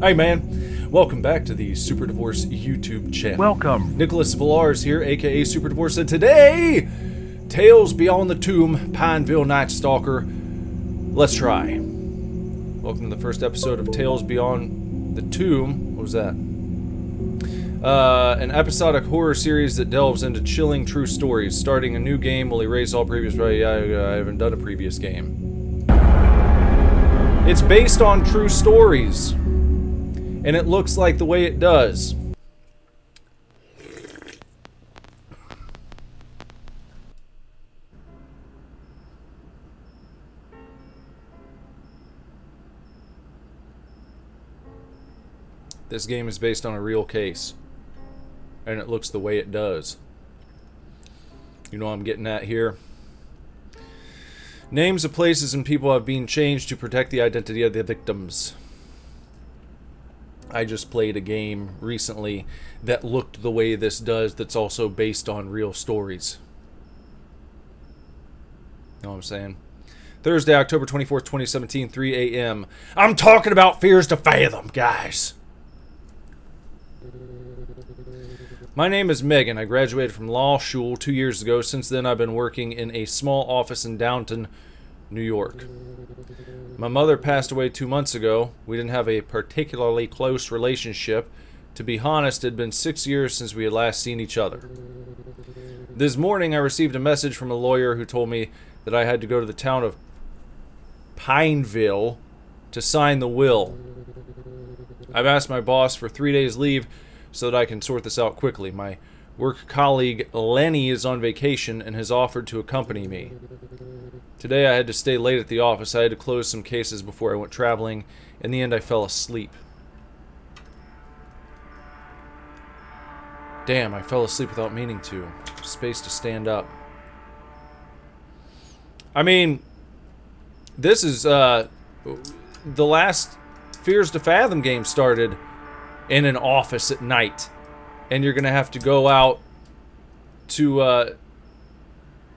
Hey man, welcome back to the Super Divorce YouTube channel. Welcome. Nicholas Villars here, aka Super Divorce, and today, Tales Beyond the Tomb, Pineville Night Stalker. Let's try. Welcome to the first episode of Tales Beyond the Tomb. What was that? An episodic horror series that delves into chilling true stories. Starting a new game will erase all previous... I haven't done a previous game. It's based on true stories. And it looks like the way it does. This game is based on a real case. And it looks the way it does. You know what I'm getting at here? Names of places and people have been changed to protect the identity of the victims. I just played a game recently that looked the way this does, that's also based on real stories. Know what I'm saying? Thursday, October 24th, 2017, 3 a.m. I'm talking about Fears to Fathom, guys. My name is Megan. I graduated from law school 2 years ago. Since then, I've been working in a small office in Downton, New York. My mother passed away 2 months ago. We didn't have a particularly close relationship. To be honest, it had been 6 years since we had last seen each other. This morning, I received a message from a lawyer who told me that I had to go to the town of Pineville to sign the will. I've asked my boss for 3 days leave so that I can sort this out quickly. My work colleague Lenny is on vacation and has offered to accompany me. Today I had to stay late at the office. I had to close some cases before I went traveling. In the end, I fell asleep. Damn, I fell asleep without meaning to. Space to stand up. I mean, this is, the last Fears to Fathom game started in an office at night. And you're gonna have to go out to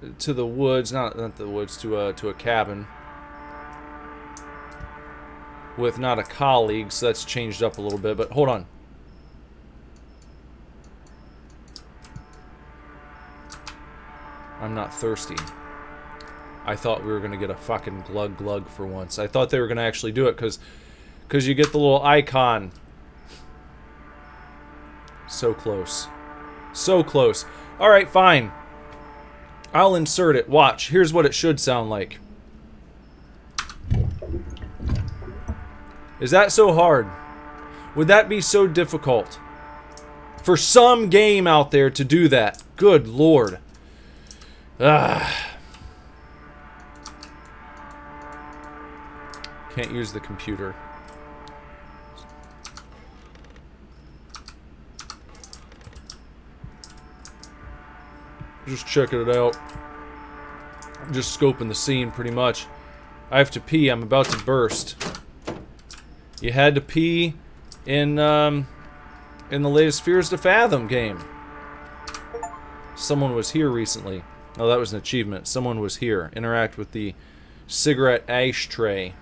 the woods, not the woods, to a cabin with not a colleague, so that's changed up a little bit, but hold on. I'm not thirsty. I thought we were gonna get a fucking glug glug for once. I thought they were gonna actually do it because you get the little icon. So close. So close. Alright, fine. I'll insert it. Watch. Here's what it should sound like. Is that so hard? Would that be so difficult? For some game out there to do that. Good lord. Can't use the computer. Just checking it out. Just scoping the scene, pretty much. I have to pee. I'm about to burst. You had to pee in the latest Fears to Fathom game. Someone was here recently. Oh, that was an achievement. Someone was here. Interact with the cigarette ashtray.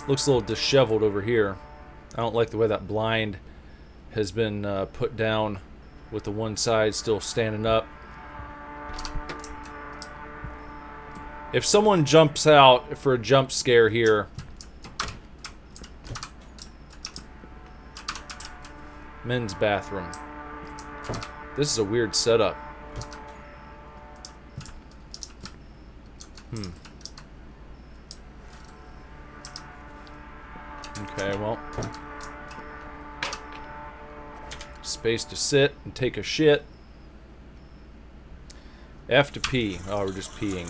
Looks a little disheveled over here. I don't like the way that blind has been put down with the one side still standing up. If someone jumps out for a jump scare here, men's bathroom. This is a weird setup. Okay, well. Space to sit and take a shit. F to pee. Oh, we're just peeing.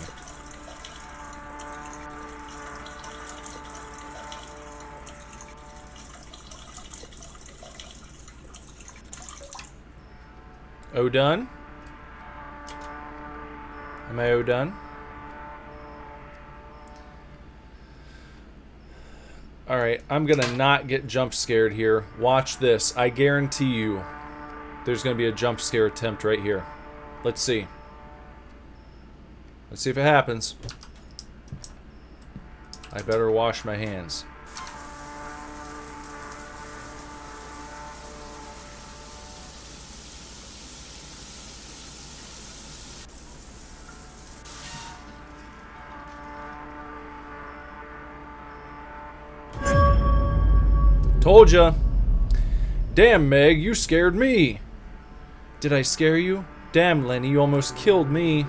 O done? Am I O done? Alright, I'm gonna not get jump scared here. Watch this. I guarantee you there's gonna be a jump scare attempt right here. Let's see. Let's see if it happens. I better wash my hands. Told ya. Damn, Meg, you scared me. Did I scare you? Damn, Lenny, you almost killed me.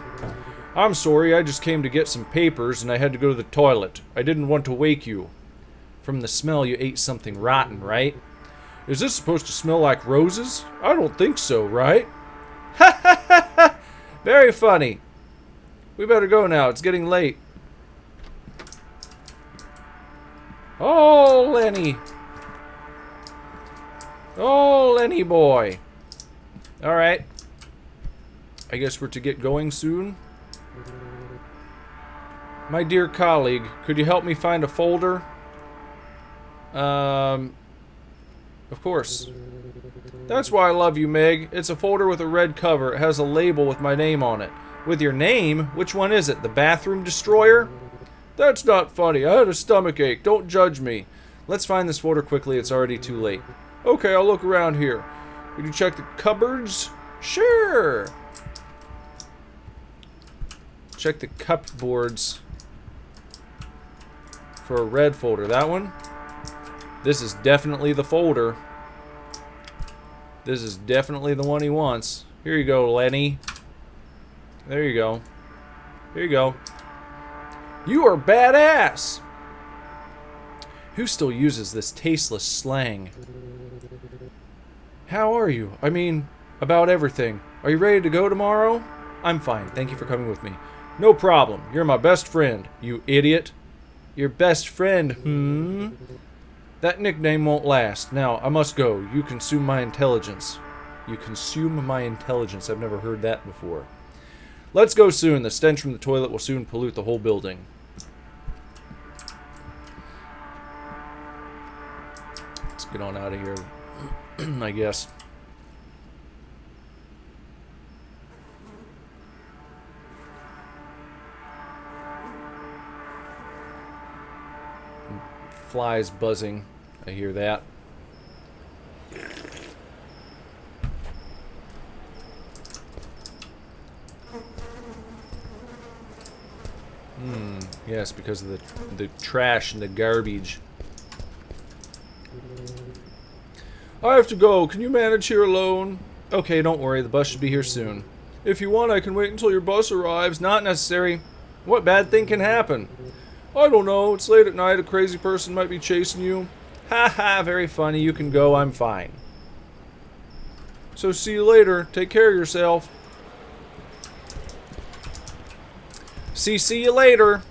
I'm sorry, I just came to get some papers and I had to go to the toilet. I didn't want to wake you. From the smell, you ate something rotten, right? Is this supposed to smell like roses? I don't think so, right? Ha ha ha ha! Very funny. We better go now, it's getting late. Oh, Lenny. Oh, Lenny boy. Alright. I guess we're to get going soon. My dear colleague, could you help me find a folder? Of course. That's why I love you, Meg. It's a folder with a red cover. It has a label with my name on it. With your name? Which one is it? The bathroom destroyer? That's not funny. I had a stomachache. Don't judge me. Let's find this folder quickly. It's already too late. Okay, I'll look around here. Could you check the cupboards? Sure. Check the cupboards for a red folder. That one? This is definitely the folder. This is definitely the one he wants. Here you go, Lenny. There you go. Here you go. You are badass! Who still uses this tasteless slang? How are you? I mean, about everything. Are you ready to go tomorrow? I'm fine. Thank you for coming with me. No problem. You're my best friend, you idiot. Your best friend, That nickname won't last. Now, I must go. You consume my intelligence. You consume my intelligence. I've never heard that before. Let's go soon. The stench from the toilet will soon pollute the whole building. Let's get on out of here, I guess. Flies buzzing. I hear that. Yes, because of the trash and the garbage. I have to go. Can you manage here alone? Okay, don't worry. The bus should be here soon. If you want, I can wait until your bus arrives. Not necessary. What bad thing can happen? I don't know. It's late at night. A crazy person might be chasing you. Ha ha, very funny. You can go. I'm fine. So see you later. Take care of yourself. See you later.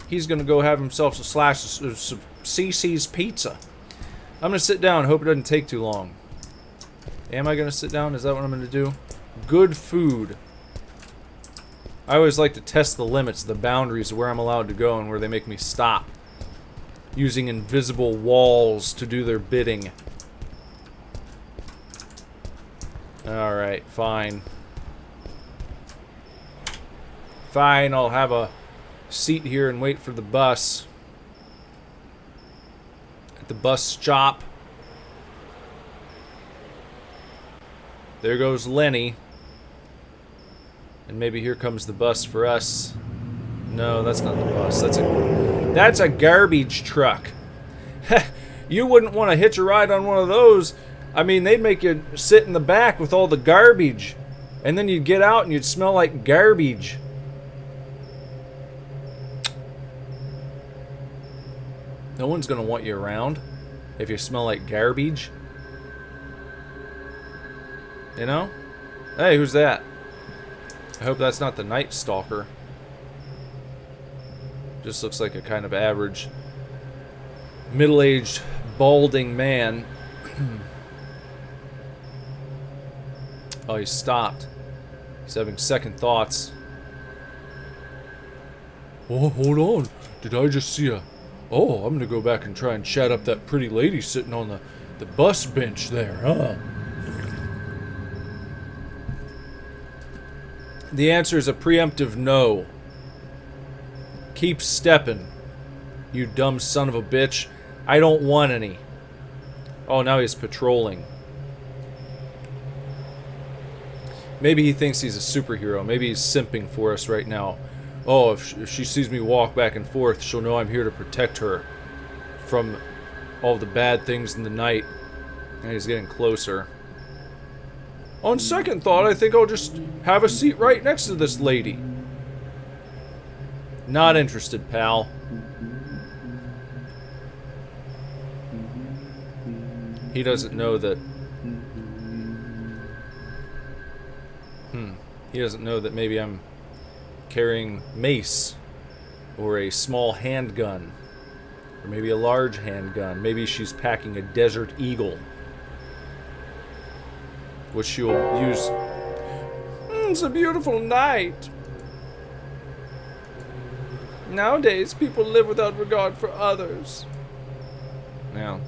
He's gonna go have himself a slice of CC's pizza. I'm gonna sit down. Hope it doesn't take too long. Am I gonna sit down? Is that what I'm gonna do? Good food. I always like to test the limits, the boundaries of where I'm allowed to go and where they make me stop. Using invisible walls to do their bidding. Alright, fine. Fine, I'll have a seat here and wait for the bus. At the bus stop. There goes Lenny. And maybe here comes the bus for us. No, that's not the bus. That's a garbage truck. You wouldn't want to hitch a ride on one of those. I mean, they'd make you sit in the back with all the garbage. And then you'd get out and you'd smell like garbage. No one's gonna want you around if you smell like garbage. You know? Hey, who's that? I hope that's not the Night Stalker. Just looks like a kind of average middle-aged balding man. Oh, he stopped. He's having second thoughts. Oh, hold on. Did I just see a... Oh, I'm gonna go back and try and chat up that pretty lady sitting on the bus bench there, huh? The answer is a preemptive no. Keep stepping, you dumb son of a bitch. I don't want any. Oh, now he's patrolling. Maybe he thinks he's a superhero. Maybe he's simping for us right now. Oh, if she sees me walk back and forth, she'll know I'm here to protect her from all the bad things in the night. And he's getting closer. On second thought, I think I'll just have a seat right next to this lady. Not interested, pal. He doesn't know that... He doesn't know that maybe I'm carrying mace, or a small handgun, or maybe a large handgun. Maybe she's packing a Desert Eagle, which she'll use. It's a beautiful night. Nowadays, people live without regard for others. Now.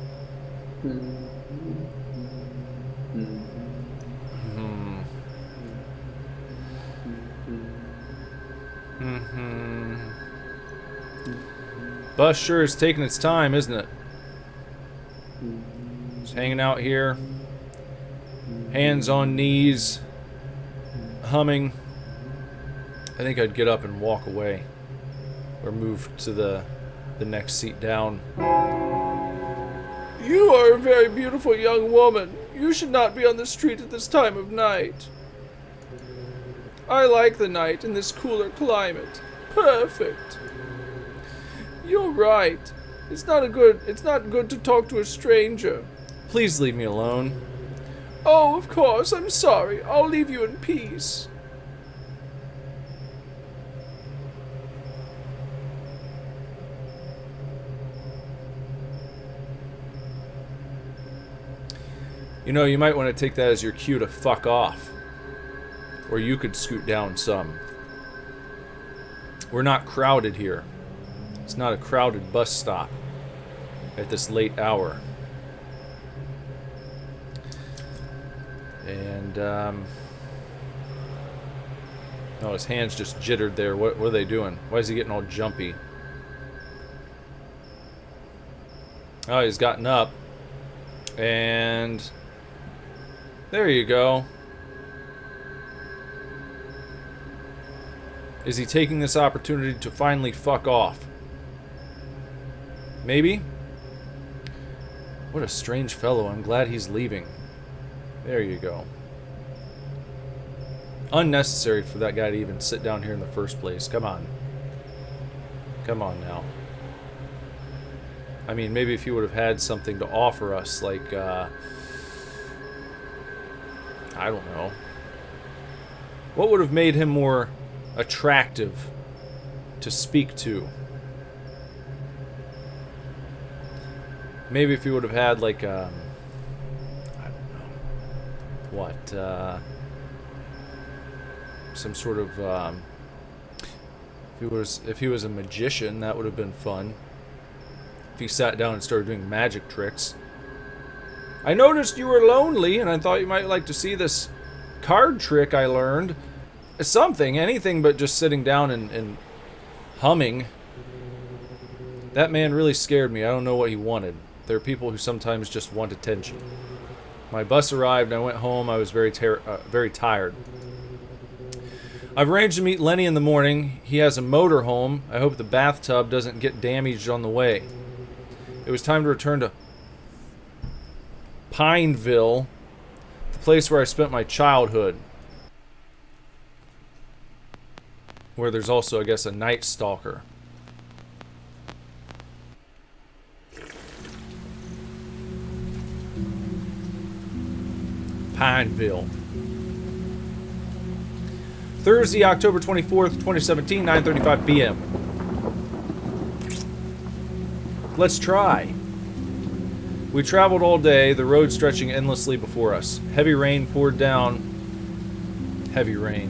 Bus sure is taking its time, isn't it? Just hanging out here. Hands on knees. Humming. I think I'd get up and walk away. Or move to the next seat down. You are a very beautiful young woman. You should not be on the street at this time of night. I like the night in this cooler climate. Perfect. You're right. It's not good to talk to a stranger. Please leave me alone. Oh, of course, I'm sorry. I'll leave you in peace. You know, you might want to take that as your cue to fuck off. Or you could scoot down some. We're not crowded here. It's not a crowded bus stop at this late hour. And, oh, his hands just jittered there. What are they doing? Why is he getting all jumpy? Oh, he's gotten up. And there you go. Is he taking this opportunity to finally fuck off? Maybe? What a strange fellow. I'm glad he's leaving. There you go. Unnecessary for that guy to even sit down here in the first place. Come on. Come on now. I mean, maybe if he would have had something to offer us, like, I don't know. What would have made him more attractive to speak to? Maybe if he would have had, like, I don't know. What, some sort of, if he was a magician, that would have been fun. If he sat down and started doing magic tricks. I noticed you were lonely, and I thought you might like to see this card trick I learned. Something, anything but just sitting down and humming. That man really scared me. I don't know what he wanted. There are people who sometimes just want attention. My bus arrived, I went home, I was very tired. I've arranged to meet Lenny in the morning. He has a motor home. I hope the bathtub doesn't get damaged on the way. It was time to return to Pineville, the place where I spent my childhood. Where there's also, I guess, a night stalker. Pineville. Thursday, October 24th, 2017, 9:35 p.m. Let's try. We traveled all day, the road stretching endlessly before us. Heavy rain poured down. Heavy rain.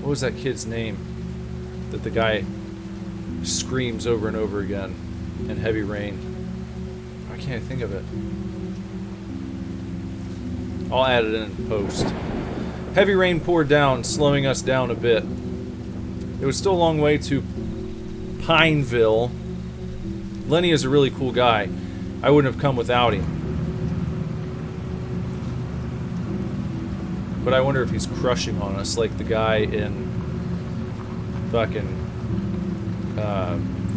What was that kid's name that the guy screams over and over again in heavy rain? Why can't I think of it? I'll add it in post. Heavy rain poured down, slowing us down a bit. It was still a long way to Pineville. Lenny is a really cool guy. I wouldn't have come without him. But I wonder if he's crushing on us like the guy in fucking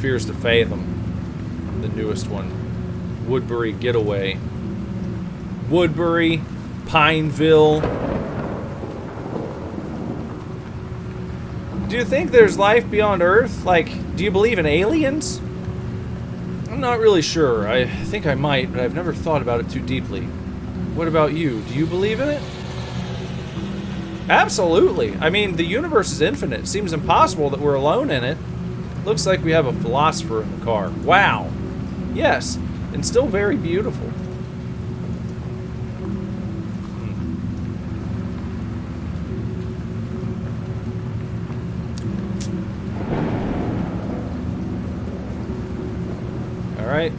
Fears to Fathom, the newest one. Woodbury Getaway. Woodbury, Pineville. Do you think there's life beyond Earth? Like, do you believe in aliens? I'm not really sure. I think I might, but I've never thought about it too deeply. What about you? Do you believe in it? Absolutely. I mean, the universe is infinite. It seems impossible that we're alone in it. Looks like we have a philosopher in the car. Wow. Yes, and still very beautiful. All right.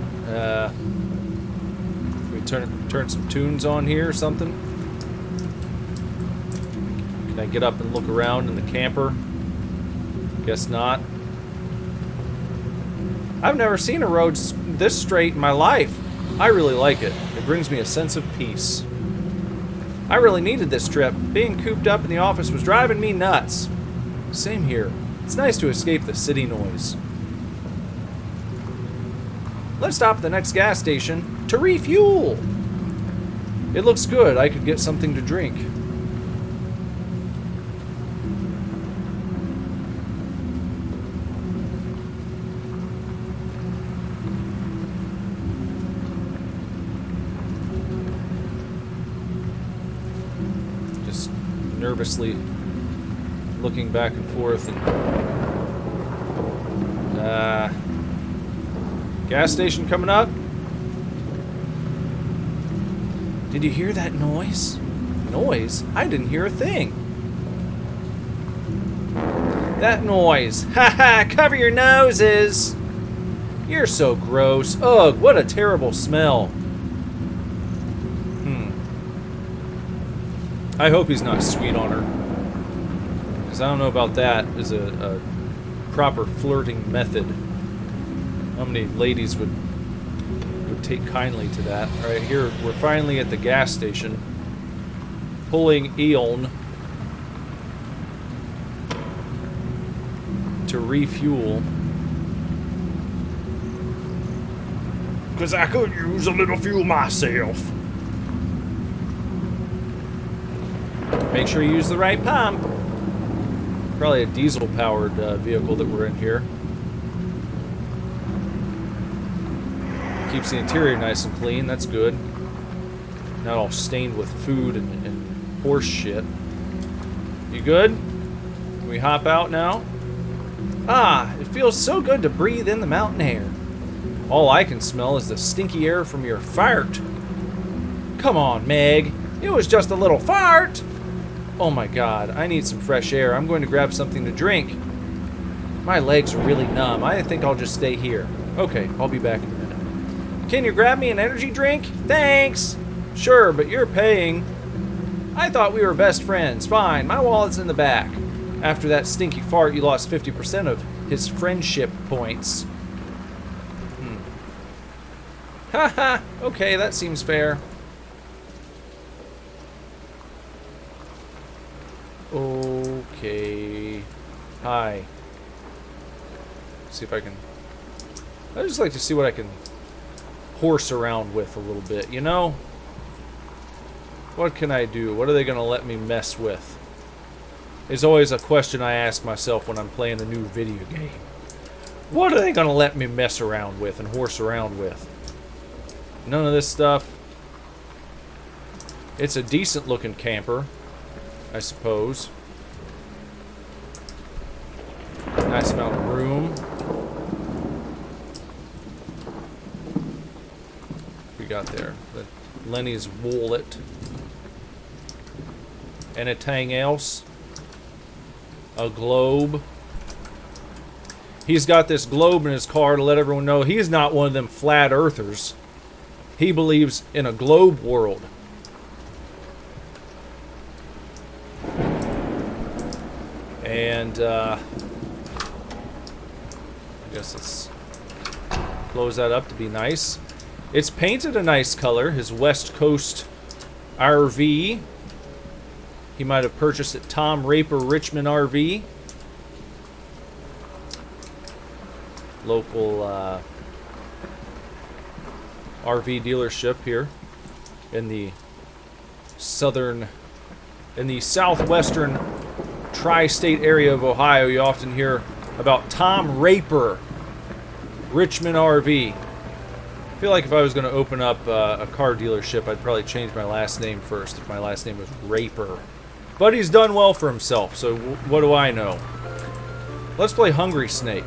We turn some tunes on here or something. Can I get up and look around in the camper? Guess not. I've never seen a road this straight in my life. I really like it. It brings me a sense of peace. I really needed this trip. Being cooped up in the office was driving me nuts. Same here. It's nice to escape the city noise. Let's stop at the next gas station to refuel. It looks good. I could get something to drink. Just nervously looking back and forth and gas station coming up. Did you hear that noise? Noise? I didn't hear a thing. That noise. Haha, cover your noses. You're so gross. Ugh, what a terrible smell. I hope he's not sweet on her. Because I don't know about that as a proper flirting method. How many ladies would take kindly to that? Alright, here we're finally at the gas station. Pulling Eon to refuel. Because I could use a little fuel myself. Make sure you use the right pump. Probably a diesel-powered vehicle that we're in here. Keeps the interior nice and clean, that's good. Not all stained with food and horse shit. You good? Can we hop out now? Ah, it feels so good to breathe in the mountain air. All I can smell is the stinky air from your fart. Come on, Meg. It was just a little fart. Oh my god, I need some fresh air. I'm going to grab something to drink. My legs are really numb. I think I'll just stay here. Okay, I'll be back in a minute. Can you grab me an energy drink? Thanks! Sure, but you're paying. I thought we were best friends. Fine, my wallet's in the back. After that stinky fart, you lost 50% of his friendship points. Haha, okay, that seems fair. Okay. Hi. See if I can... I just like to see what I can horse around with a little bit, you know? What can I do? What are they going to let me mess with? Is always a question I ask myself when I'm playing a new video game. What are they going to let me mess around with and horse around with? None of this stuff. It's a decent looking camper, I suppose. Nice amount of room. We got there. Lenny's wallet. Anything else? A globe. He's got this globe in his car to let everyone know he's not one of them flat earthers. He believes in a globe world. And Guess let's close that up to be nice. It's painted a nice color, his West Coast RV. He might have purchased at Tom Raper Richmond RV. Local RV dealership here in the southwestern tri-state area of Ohio. You often hear about Tom Raper Richmond RV. I feel like if I was going to open up a car dealership, I'd probably change my last name first if my last name was Raper. But he's done well for himself, so what do I know? Let's play Hungry Snake.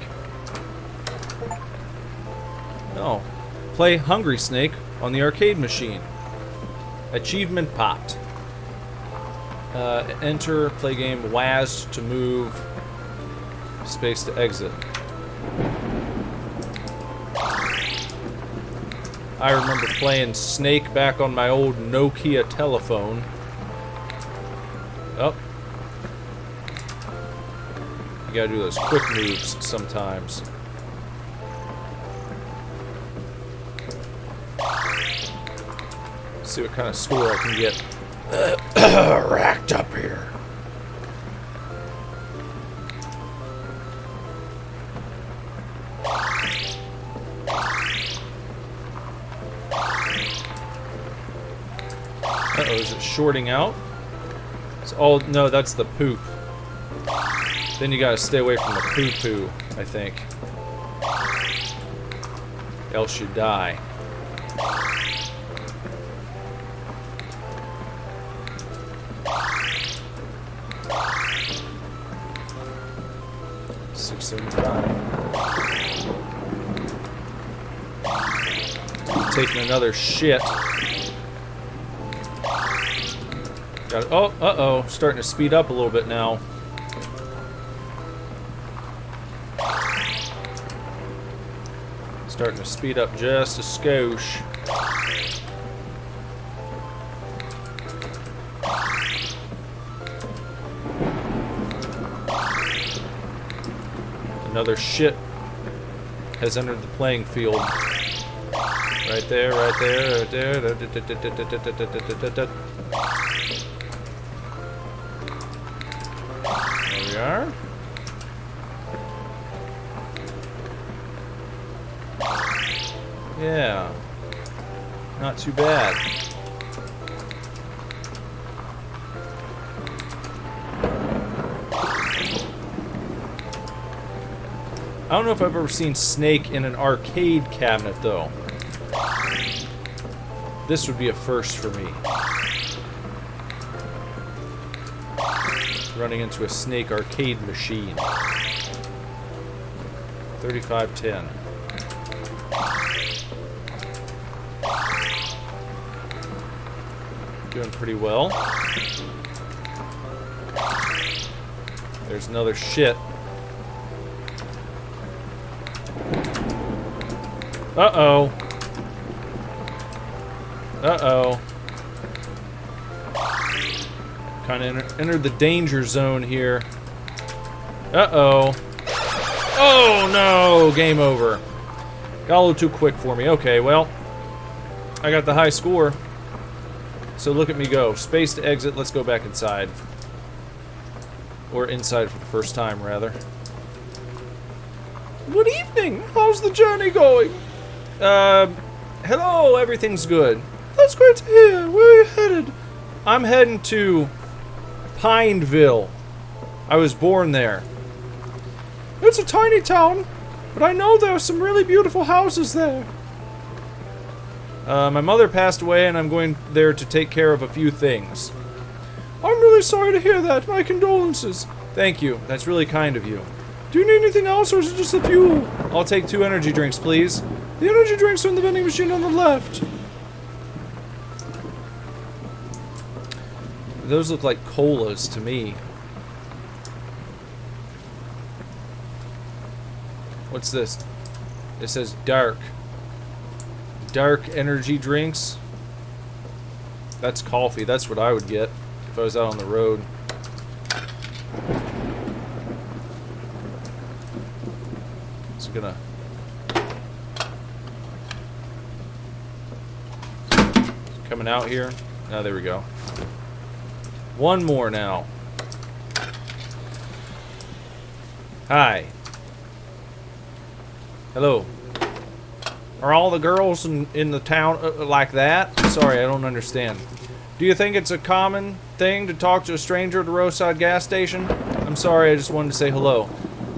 No. Play Hungry Snake on the arcade machine. Achievement popped. Enter, play game, WASD to move, space to exit. I remember playing Snake back on my old Nokia telephone. Oh. You gotta do those quick moves sometimes. See what kind of score I can get racked up here. Uh-oh, is it shorting out? Oh, no, that's the poop. Then you gotta stay away from the poo-poo, I think. Else you die. Taking another shit. Got it. Oh, uh-oh. Starting to speed up a little bit now. Starting to speed up just a skosh. Another shit has entered the playing field. Right there, right there, right there. There we are. Yeah. Not too bad. I don't know if I've ever seen Snake in an arcade cabinet, though. This would be a first for me. Running into a Snake arcade machine. 3510. Doing pretty well. There's another shit. Uh-oh. Uh-oh. Kind of entered the danger zone here. Uh-oh. Oh, no! Game over. Got a little too quick for me. Okay, well, I got the high score. So look at me go. Space to exit. Let's go back inside. Or inside for the first time, rather. Good evening. How's the journey going? Hello. Everything's good. That's great to hear. Where are you headed? I'm heading to Pineville. I was born there. It's a tiny town, but I know there are some really beautiful houses there. My mother passed away, and I'm going there to take care of a few things. I'm really sorry to hear that. My condolences. Thank you. That's really kind of you. Do you need anything else, or is it just the fuel? I'll take 2 energy drinks, please. The energy drinks are in the vending machine on the left. Those look like colas to me. What's this? It says dark. Dark energy drinks. That's coffee. That's what I would get if I was out on the road. Is it gonna... Coming out here? Oh, there we go. One more now. Hi. Hello. Are all the girls in the town like that? Sorry, I don't understand. Do you think it's a common thing to talk to a stranger at a roadside gas station? I'm sorry, I just wanted to say hello.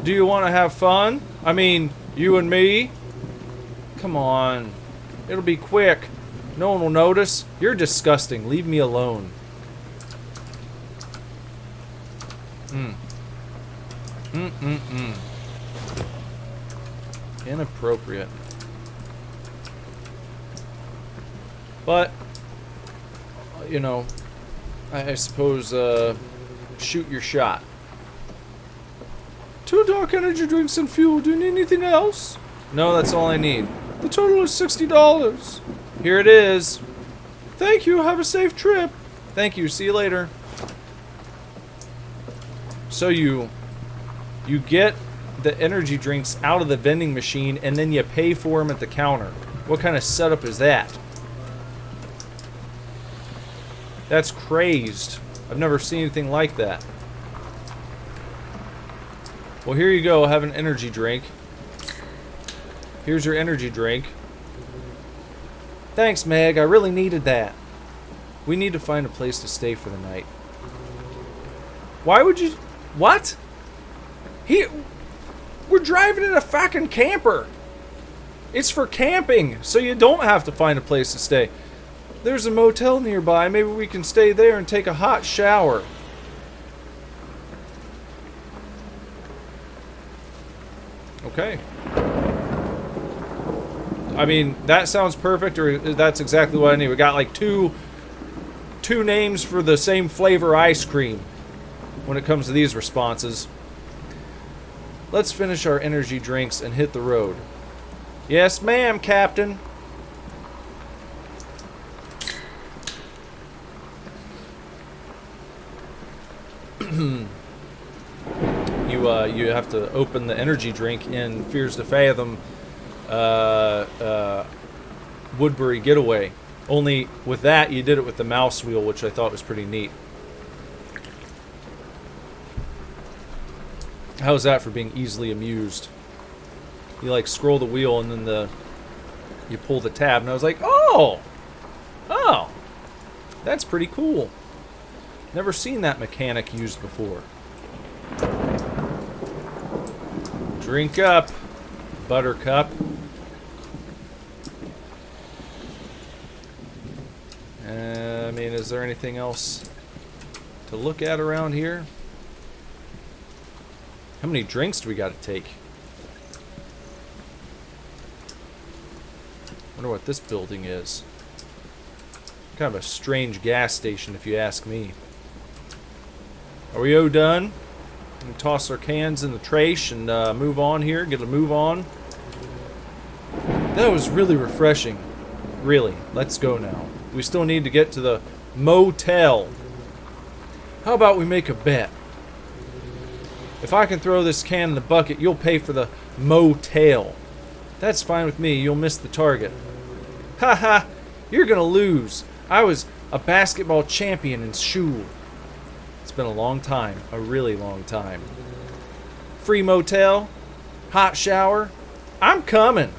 Do you want to have fun? I mean, you and me? Come on. It'll be quick. No one will notice. You're disgusting. Leave me alone. Inappropriate. But, you know, I suppose, shoot your shot. 2 dark energy drinks and fuel. Do you need anything else? No, that's all I need. The total is $60. Here it is. Thank you. Have a safe trip. Thank you. See you later. So you get the energy drinks out of the vending machine and then you pay for them at the counter. What kind of setup is that? That's crazed. I've never seen anything like that. Well, here you go. Have an energy drink. Here's your energy drink. Thanks, Meg. I really needed that. We need to find a place to stay for the night. Why would you... What? We're driving in a fucking camper. It's for camping, so you don't have to find a place to stay. There's a motel nearby. Maybe we can stay there and take a hot shower. Okay. I mean, that sounds perfect, or that's exactly what I need. We got like two names for the same flavor ice cream when it comes to these responses. Let's finish our energy drinks and hit the road. Yes, ma'am, Captain. You have to open the energy drink in Fears to Fathom Woodbury Getaway. Only with that, you did it with the mouse wheel, which I thought was pretty neat. How's that for being easily amused? You like scroll the wheel and then you pull the tab, and I was like, oh, that's pretty cool. Never seen that mechanic used before. Drink up, Buttercup. I mean, is there anything else to look at around here? How many drinks do we got to take? Wonder what this building is. Kind of a strange gas station, if you ask me. Are we done? We toss our cans in the trash and move on here. Get a move on. That was really refreshing. Really. Let's go now. We still need to get to the motel. How about we make a bet? If I can throw this can in the bucket, you'll pay for the motel. That's fine with me. You'll miss the target. Haha, you're gonna lose. I was a basketball champion in school. It's been a long time. A really long time. Free motel. Hot shower. I'm coming.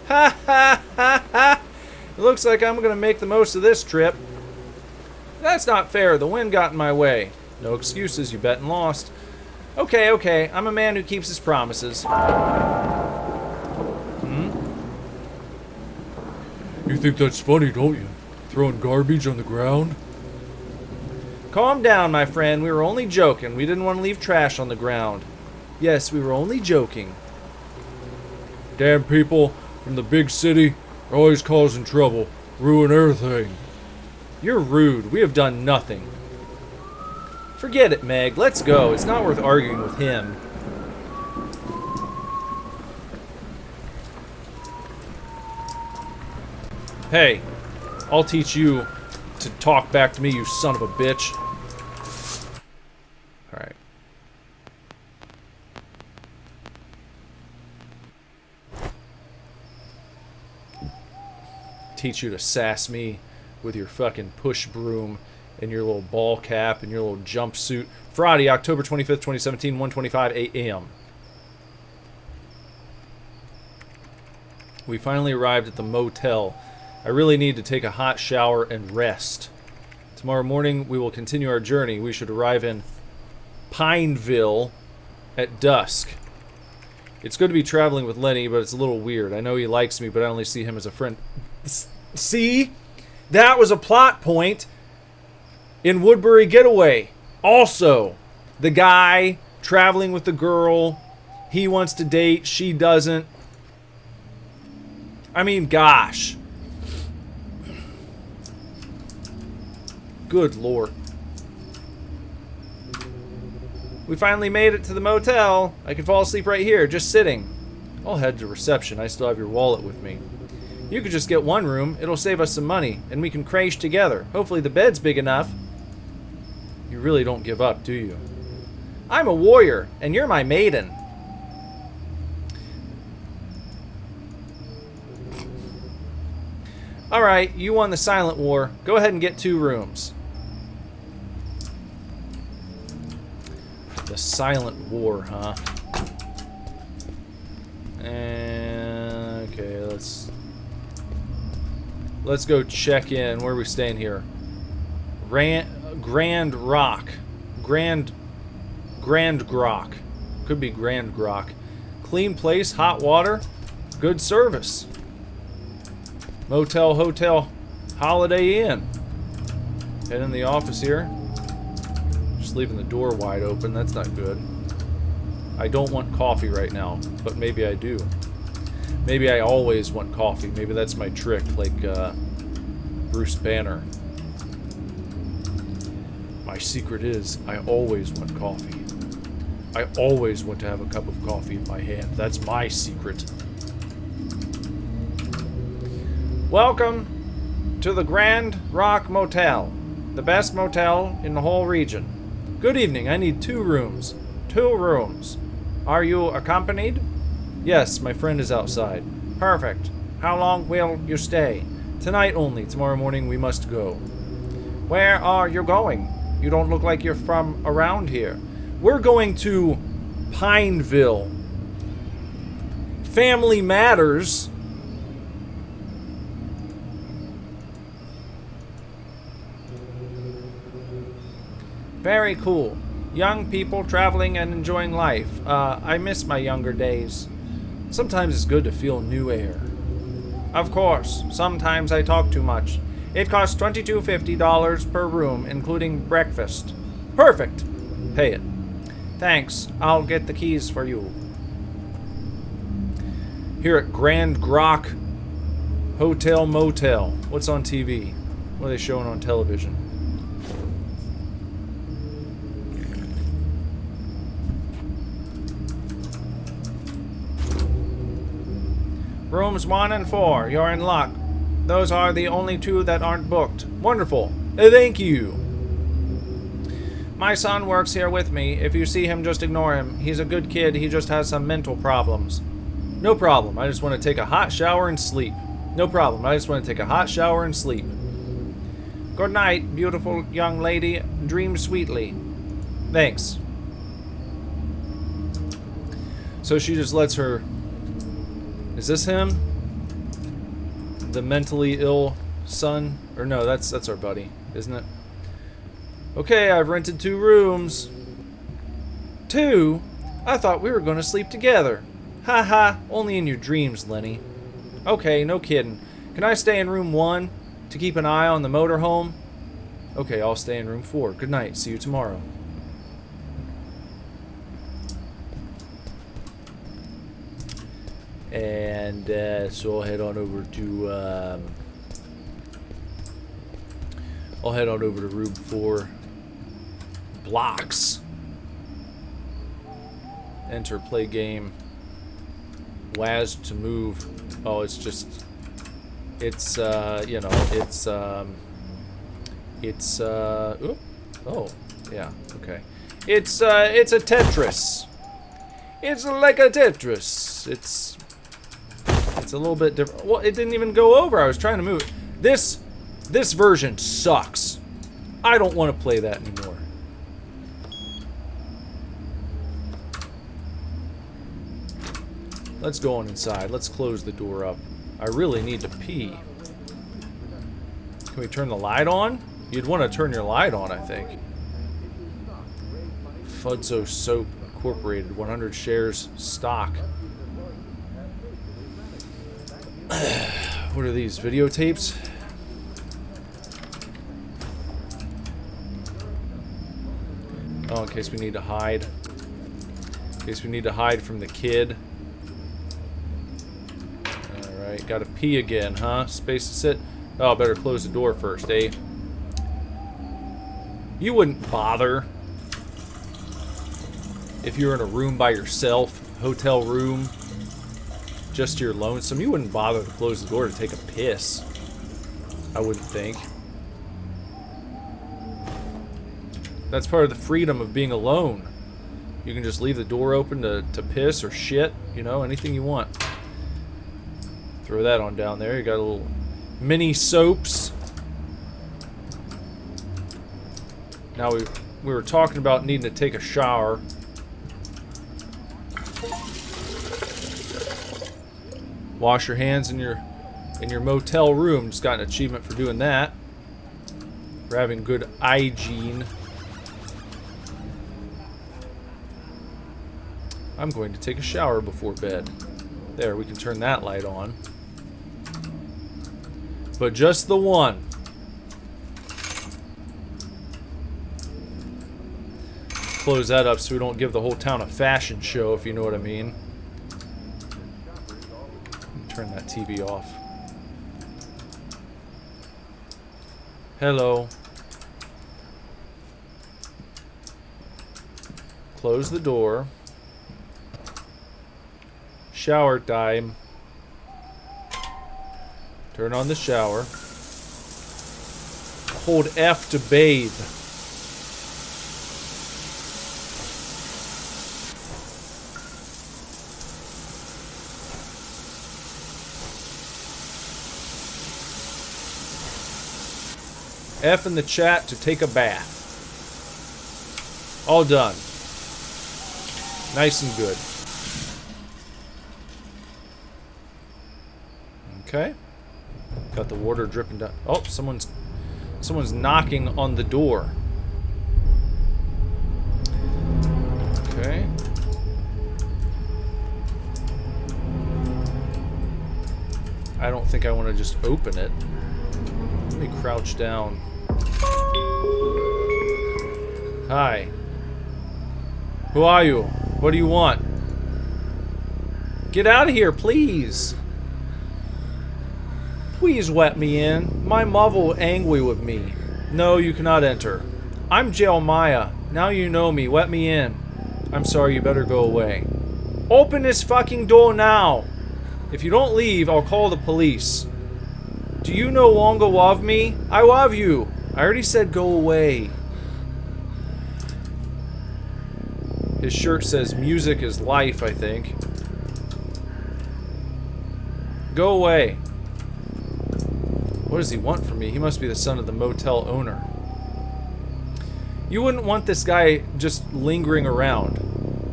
Ha ha ha ha! It looks like I'm gonna make the most of this trip. That's not fair. The wind got in my way. No excuses. You bet and lost. Okay, okay. I'm a man who keeps his promises. You think that's funny, don't you? Throwing garbage on the ground? Calm down, my friend. We were only joking. We didn't want to leave trash on the ground. Yes, we were only joking. Damn people from the big city are always causing trouble. Ruin everything. You're rude. We have done nothing. Forget it, Meg. Let's go. It's not worth arguing with him. Hey, I'll teach you to talk back to me, you son of a bitch. Alright. Teach you to sass me with your fucking push broom and your little ball cap and your little jumpsuit. Friday, October 25th, 2017, 1:25 a.m. We finally arrived at the motel. I really need to take a hot shower and rest. Tomorrow morning, we will continue our journey. We should arrive in Pineville at dusk. It's good to be traveling with Lenny, but it's a little weird. I know he likes me, but I only see him as a friend. See? That was a plot point in Woodbury Getaway. Also, the guy traveling with the girl, he wants to date, she doesn't. I mean, gosh. Good Lord. We finally made it to the motel. I can fall asleep right here, just sitting. I'll head to reception. I still have your wallet with me. You could just get one room. It'll save us some money, and we can crash together. Hopefully the bed's big enough. You really don't give up, do you? I'm a warrior, and you're my maiden. Alright, you won the silent war. Go ahead and get 2 rooms. The silent war, huh? And okay, let's go check in. Where are we staying here? Grand Rock. Grand Grok. Could be Grand Grok. Clean place, hot water, good service. Motel, hotel, Holiday Inn. Head in the office here. Just leaving the door wide open. That's not good. I don't want coffee right now, but maybe I do. Maybe I always want coffee. Maybe that's my trick, like Bruce Banner. My secret is I always want coffee. I always want to have a cup of coffee in my hand. That's my secret. Welcome to the Grand Rock Motel, the best motel in the whole region. Good evening. I need 2 rooms. 2 rooms. Are you accompanied? Yes, my friend is outside. Perfect. How long will you stay? Tonight only. Tomorrow morning we must go. Where are you going? You don't look like you're from around here. We're going to Pineville. Family matters. Very cool. Young people traveling and enjoying life. I miss my younger days. Sometimes it's good to feel new air. Of course. Sometimes I talk too much. It costs $22.50 per room, including breakfast. Perfect. Pay it. Thanks. I'll get the keys for you. Here at Grand Grok Hotel Motel. What's on TV? What are they showing on television? Rooms 1 and 4. You're in luck. Those are the only 2 that aren't booked. Wonderful. Thank you. My son works here with me. If you see him, just ignore him. He's a good kid. He just has some mental problems. No problem. I just want to take a hot shower and sleep. No problem. I just want to take a hot shower and sleep. Good night, beautiful young lady. Dream sweetly. Thanks. So she just lets her... Is this him? The mentally ill son? Or no, that's our buddy, isn't it? Okay, I've rented 2 rooms. 2? I thought we were going to sleep together. Haha, only in your dreams, Lenny. Okay, no kidding. Can I stay in room 1 to keep an eye on the motorhome? Okay, I'll stay in room 4. Good night. See you tomorrow. And so I'll head on over to room 4. Blocks. Enter, play game. WAS to move. Oh, it's just It's, you know, oop. Oh, yeah, okay. It's a Tetris. It's like a Tetris. It's a little bit different. Well, it didn't even go over. I was trying to move it. This version sucks. I don't want to play that anymore. Let's go on inside. Let's close the door up. I really need to pee. Can we turn the light on? You'd want to turn your light on, I think. Fudzo Soap Incorporated, 100 shares stock. What are these, videotapes? Oh, in case we need to hide. In case we need to hide from the kid. Alright, gotta pee again, huh? Space to sit? Oh, better close the door first, eh? You wouldn't bother if you were in a room by yourself, hotel room, just you're lonesome. You wouldn't bother to close the door to take a piss. I wouldn't think. That's part of the freedom of being alone. You can just leave the door open to piss or shit, you know, anything you want. Throw that on down there. You got a little mini soaps. Now we were talking about needing to take a shower. Wash your hands in your motel room. Just got an achievement for doing that. For having good hygiene. I'm going to take a shower before bed. There, we can turn that light on. But just the one. Close that up so we don't give the whole town a fashion show, if you know what I mean. Turn that TV off. Hello. Close the door. Shower time. Turn on the shower. Hold F to bathe. F in the chat to take a bath. All done. Nice and good. Okay. Got the water dripping down. Oh, someone's knocking on the door. Okay. I don't think I want to just open it. Let me crouch down. Hi. Who are you? What do you want? Get out of here, please. Please let me in. My mother will angry with me. No, you cannot enter. I'm Jeremiah. Now you know me. Let me in. I'm sorry, you better go away. Open this fucking door now. If you don't leave, I'll call the police. Do you no longer love me? I love you. I already said go away. His shirt says music is life, I think. Go away. What does he want from me? He must be the son of the motel owner. You wouldn't want this guy just lingering around.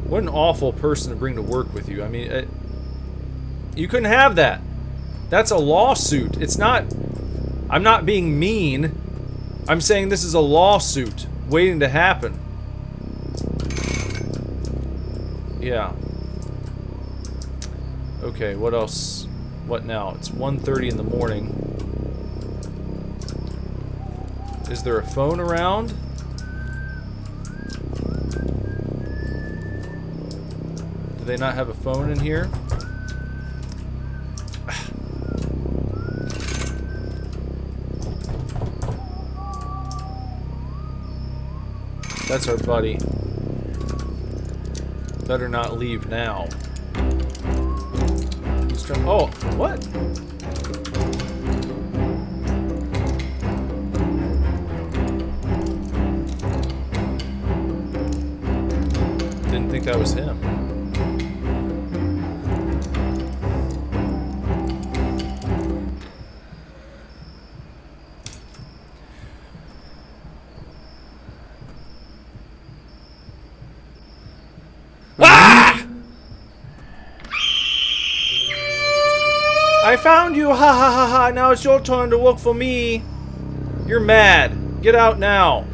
What an awful person to bring to work with you. I mean, you couldn't have that. That's a lawsuit. It's not... I'm not being mean. I'm saying this is a lawsuit waiting to happen. Yeah. Okay, what else? What now? It's 1:30 in the morning. Is there a phone around? Do they not have a phone in here? That's our buddy. Better not leave now. He's trying. Oh, what? didn't think that was him. Ah! I found you! Ha ha ha ha! Now it's your turn to look for me! You're mad. Get out now.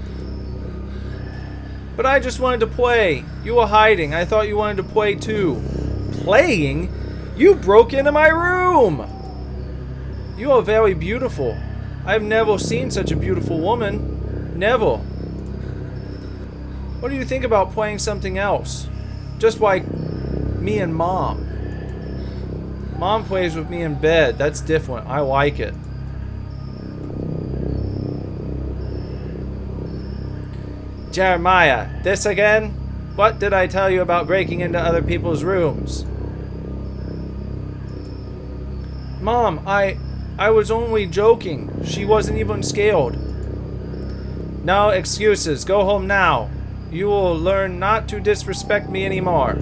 But I just wanted to play. You were hiding. I thought you wanted to play too. Playing? You broke into my room! You are very beautiful. I've never seen such a beautiful woman. Never. What do you think about playing something else? Just like me and Mom. Mom plays with me in bed. That's different. I like it. Jeremiah, this again? What did I tell you about breaking into other people's rooms? Mom, I was only joking. She wasn't even scared. No excuses. Go home now. You will learn not to disrespect me anymore.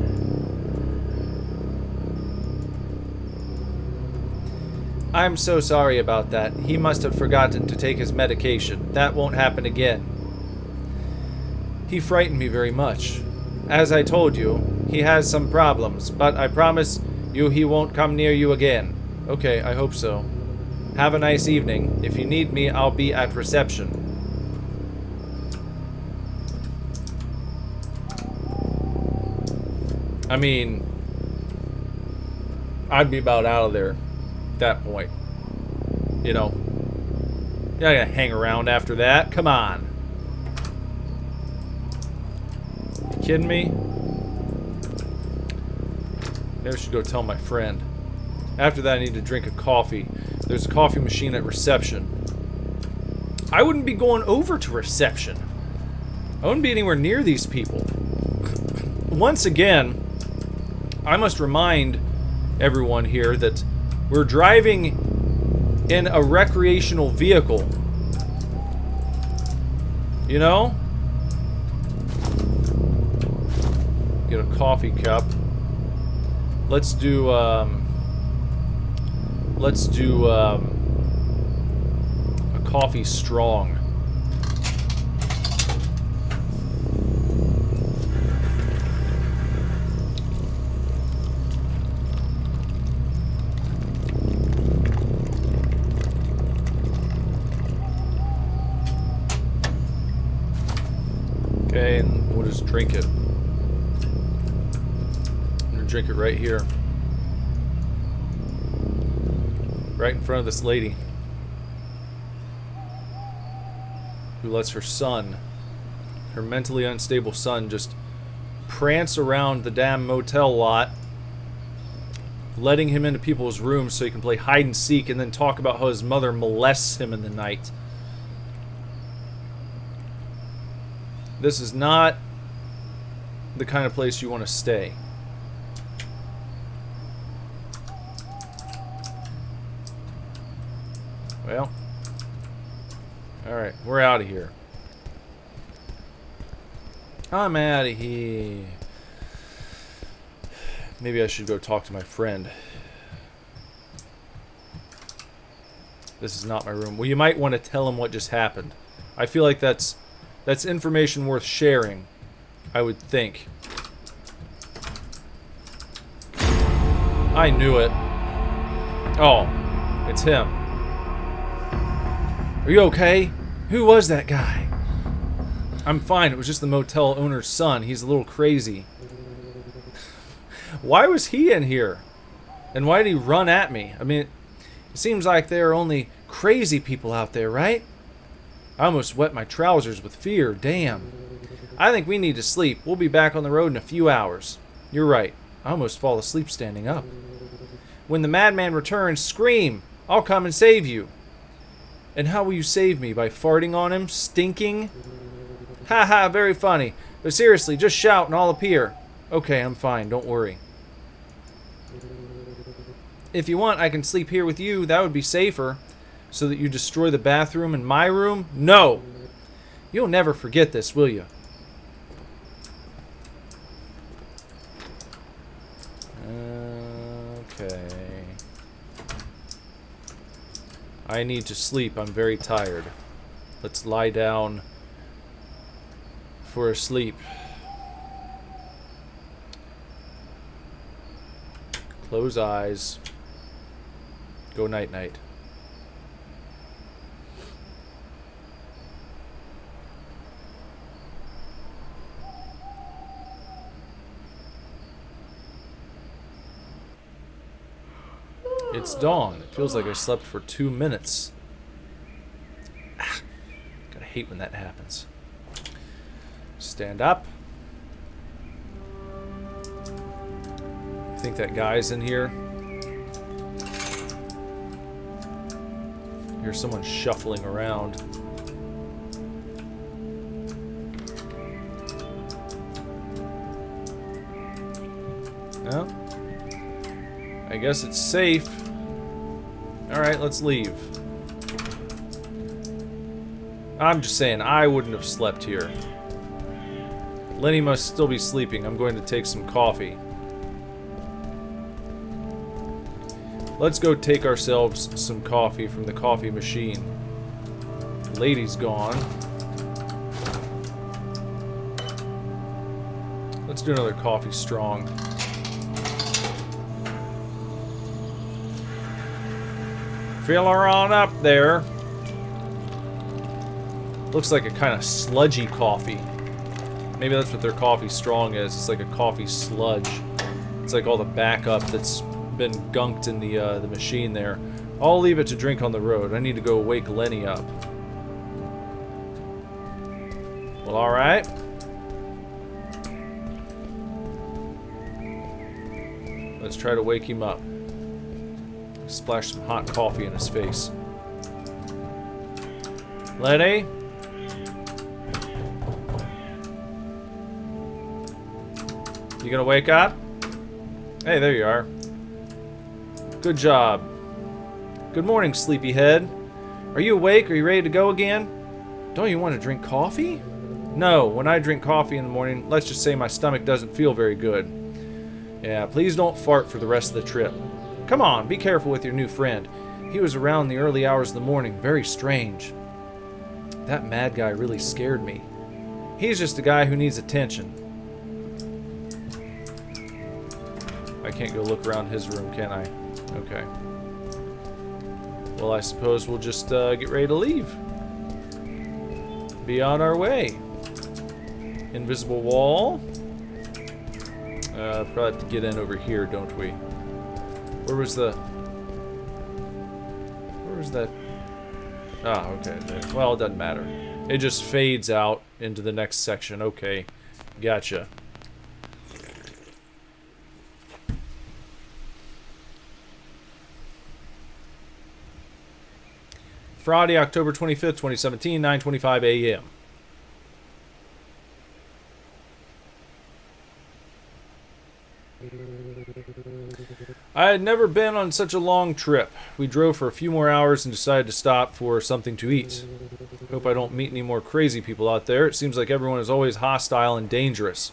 I'm so sorry about that. He must have forgotten to take his medication. That won't happen again. He frightened me very much. As I told you, he has some problems, but I promise you he won't come near you again. Okay, I hope so. Have a nice evening. If you need me, I'll be at reception. I mean, I'd be about out of there at that point. You know, you're not gonna hang around after that. Come on. You kidding me? Maybe I should go tell my friend. After that, I need to drink a coffee. There's a coffee machine at reception. I wouldn't be going over to reception. I wouldn't be anywhere near these people. Once again, I must remind everyone here that we're driving in a recreational vehicle. You know? Get a coffee cup. Let's do a coffee strong. Okay, and we'll just drink it. I'm gonna drink it right here. Right in front of this lady. Who lets her son, her mentally unstable son, just prance around the damn motel lot, letting him into people's rooms so he can play hide and seek and then talk about how his mother molests him in the night. This is not the kind of place you want to stay. Well, alright, we're out of here. I'm out of here. Maybe I should go talk to my friend. This is not my room. Well, you might want to tell him what just happened. I feel like that's information worth sharing, I would think. I knew it. Oh, it's him. Are you okay? Who was that guy? I'm fine. It was just the motel owner's son. He's a little crazy. Why was he in here? And why did he run at me? I mean, it seems like there are only crazy people out there, right? I almost wet my trousers with fear. Damn. I think we need to sleep. We'll be back on the road in a few hours. You're right. I almost fall asleep standing up. When the madman returns, scream. I'll come and save you. And how will you save me? By farting on him? Stinking? Haha, very funny. But seriously, just shout and I'll appear. Okay, I'm fine. Don't worry. If you want, I can sleep here with you. That would be safer. So that you destroy the bathroom in my room? No! You'll never forget this, will you? Okay. I need to sleep. I'm very tired. Let's lie down for a sleep. Close eyes. Go night-night. It's dawn. It feels like I slept for 2 minutes. Ah, gotta hate when that happens. Stand up. I think that guy's in here. I hear someone shuffling around. No? I guess it's safe. Alright, let's leave. I'm just saying, I wouldn't have slept here. Lenny must still be sleeping. I'm going to take some coffee. Let's go take ourselves some coffee from the coffee machine. Lady's gone. Let's do another coffee strong. Fill her on up there. Looks like a kind of sludgy coffee. Maybe that's what their coffee strong is. It's like a coffee sludge. It's like all the backup that's been gunked in the machine there. I'll leave it to drink on the road. I need to go wake Lenny up. Well, alright. Let's try to wake him up. Splash some hot coffee in his face. Lenny? You gonna wake up? Hey, there you are. Good job. Good morning, sleepyhead. Are you awake? Are you ready to go again? Don't you want to drink coffee? No, when I drink coffee in the morning, let's just say my stomach doesn't feel very good. Yeah, please don't fart for the rest of the trip. Come on, be careful with your new friend. He was around the early hours of the morning, very strange. That mad guy really scared me. He's just a guy who needs attention. I can't go look around his room, can I? Okay. Well, I suppose we'll just get ready to leave. Be on our way. Invisible wall. Probably have to get in over here, don't we? Where was that? Ah, okay. Well, it doesn't matter. It just fades out into the next section. Okay. Gotcha. Friday, October 25th, 2017, 9:25 a.m. I had never been on such a long trip. We drove for a few more hours and decided to stop for something to eat. Hope I don't meet any more crazy people out there. It seems like everyone is always hostile and dangerous.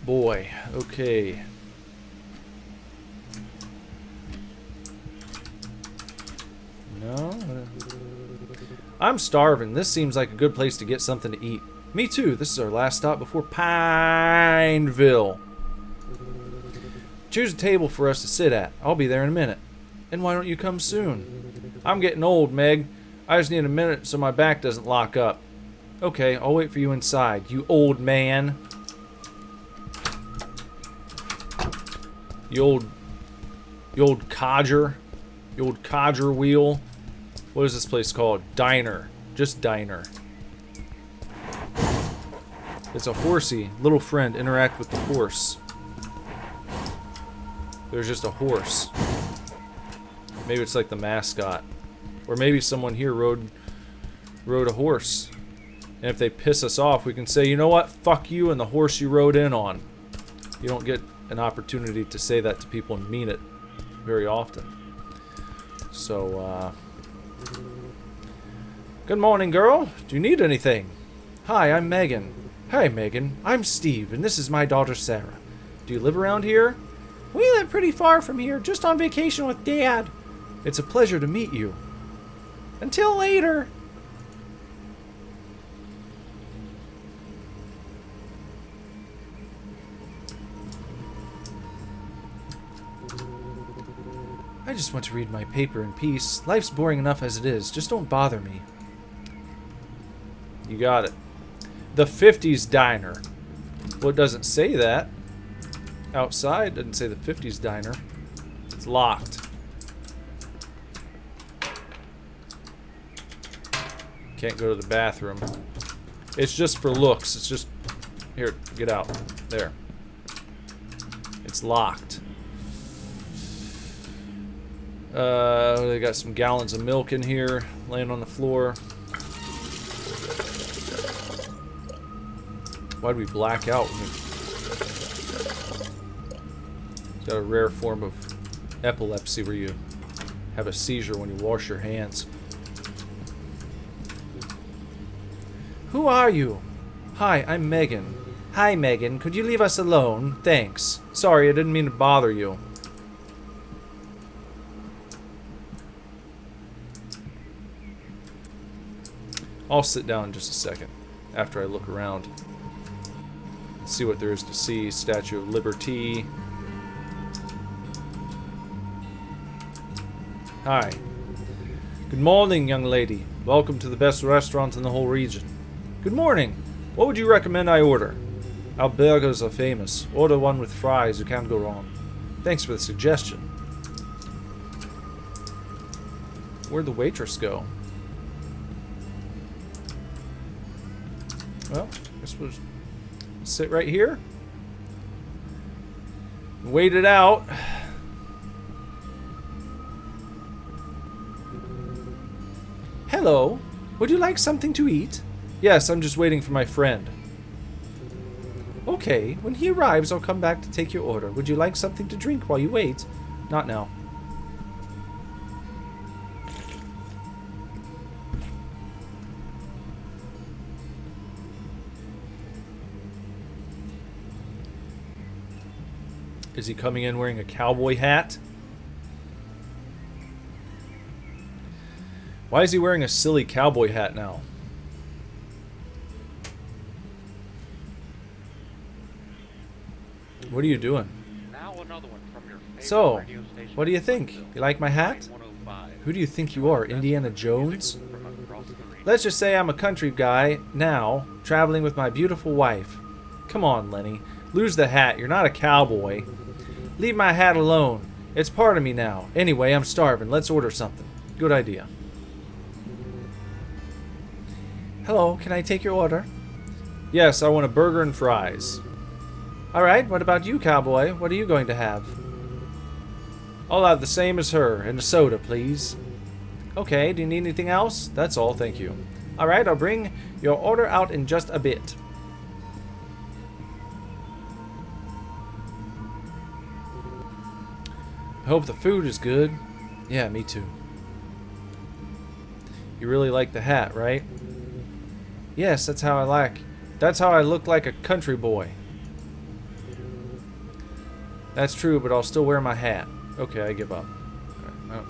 Boy. Okay. No? I'm starving. This seems like a good place to get something to eat. Me too. This is our last stop before Pineville. Choose a table for us to sit at. I'll be there in a minute. And why don't you come soon? I'm getting old, Meg. I just need a minute so my back doesn't lock up. Okay, I'll wait for you inside, you old man. You old codger. You old codger wheel. What is this place called? Diner. Just diner. It's a horsey. Little friend, interact with the horse. There's just a horse. Maybe it's like the mascot. Or maybe someone here rode a horse. And if they piss us off, we can say, you know what? Fuck you and the horse you rode in on. You don't get an opportunity to say that to people and mean it very often. So, good morning, girl. Do you need anything? Hi, I'm Megan. Hi, Megan. I'm Steve, and this is my daughter, Sarah. Do you live around here? We live pretty far from here, just on vacation with Dad. It's a pleasure to meet you. Until later. I just want to read my paper in peace. Life's boring enough as it is. Just don't bother me. You got it. The 50s Diner. Well, it doesn't say that. Outside, doesn't say the 50s Diner. It's locked. Can't go to the bathroom. It's just for looks. It's just... Here, get out. There. It's locked. They got some gallons of milk in here, laying on the floor. Why'd we black out? It's got a rare form of epilepsy where you have a seizure when you wash your hands. Who are you? Hi, I'm Megan. Hi, Megan. Could you leave us alone? Thanks. Sorry, I didn't mean to bother you. I'll sit down in just a second after I look around. Let's see what there is to see. Statue of Liberty. Hi. Good morning, young lady. Welcome to the best restaurant in the whole region. Good morning. What would you recommend I order? Our burgers are famous. Order one with fries. You can't go wrong. Thanks for the suggestion. Where'd the waitress go? Well, I guess we'll just sit right here. Wait it out. Hello. Would you like something to eat? Yes, I'm just waiting for my friend. Okay, when he arrives, I'll come back to take your order. Would you like something to drink while you wait? Not now. Is he coming in wearing a cowboy hat? Why is he wearing a silly cowboy hat now? What are you doing? Now another one from your favorite So, radio station. what do you think? You like my hat? 105. Who do you think you are, Indiana Jones? From across the region. Let's just say I'm a country guy now, traveling with my beautiful wife. Come on, Lenny. Lose the hat. You're not a cowboy. Leave my hat alone. It's part of me now. Anyway, I'm starving. Let's order something. Good idea. Hello, can I take your order? Yes, I want a burger and fries. Alright, what about you, cowboy? What are you going to have? I'll have the same as her, and a soda, please. Okay, do you need anything else? That's all, thank you. Alright, I'll bring your order out in just a bit. I hope the food is good. Yeah, me too. You really like the hat, right? Yes, that's how I look like a country boy. That's true, but I'll still wear my hat. Okay, I give up. Okay, no.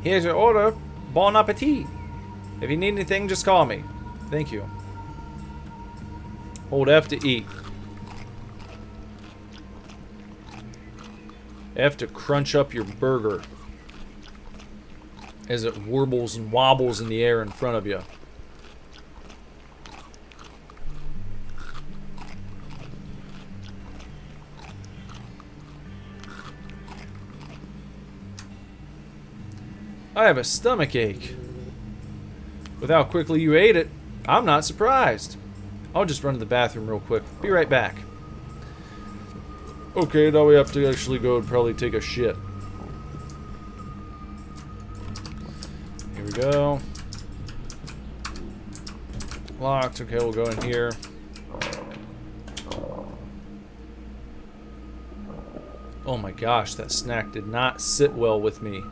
Here's your order. Bon appetit. If you need anything, just call me. Thank you. Hold F to eat. F to crunch up your burger as it warbles and wobbles in the air in front of you. I have a stomach ache. With how quickly you ate it, I'm not surprised. I'll just run to the bathroom real quick. Be right back. Okay, now we have to actually go and probably take a shit. Here we go. Locked. Okay, we'll go in here. Oh my gosh, that snack did not sit well with me.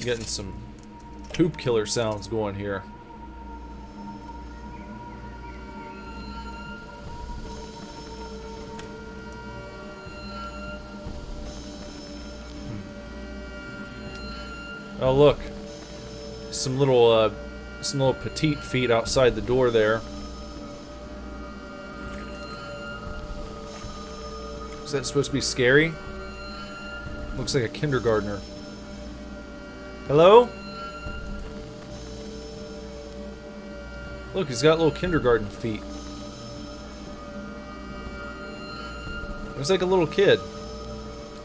Getting some poop killer sounds going here. Oh look, some little petite feet outside the door there. Is that supposed to be scary? Looks like a kindergartner. Hello? Look, he's got little kindergarten feet. Looks like a little kid.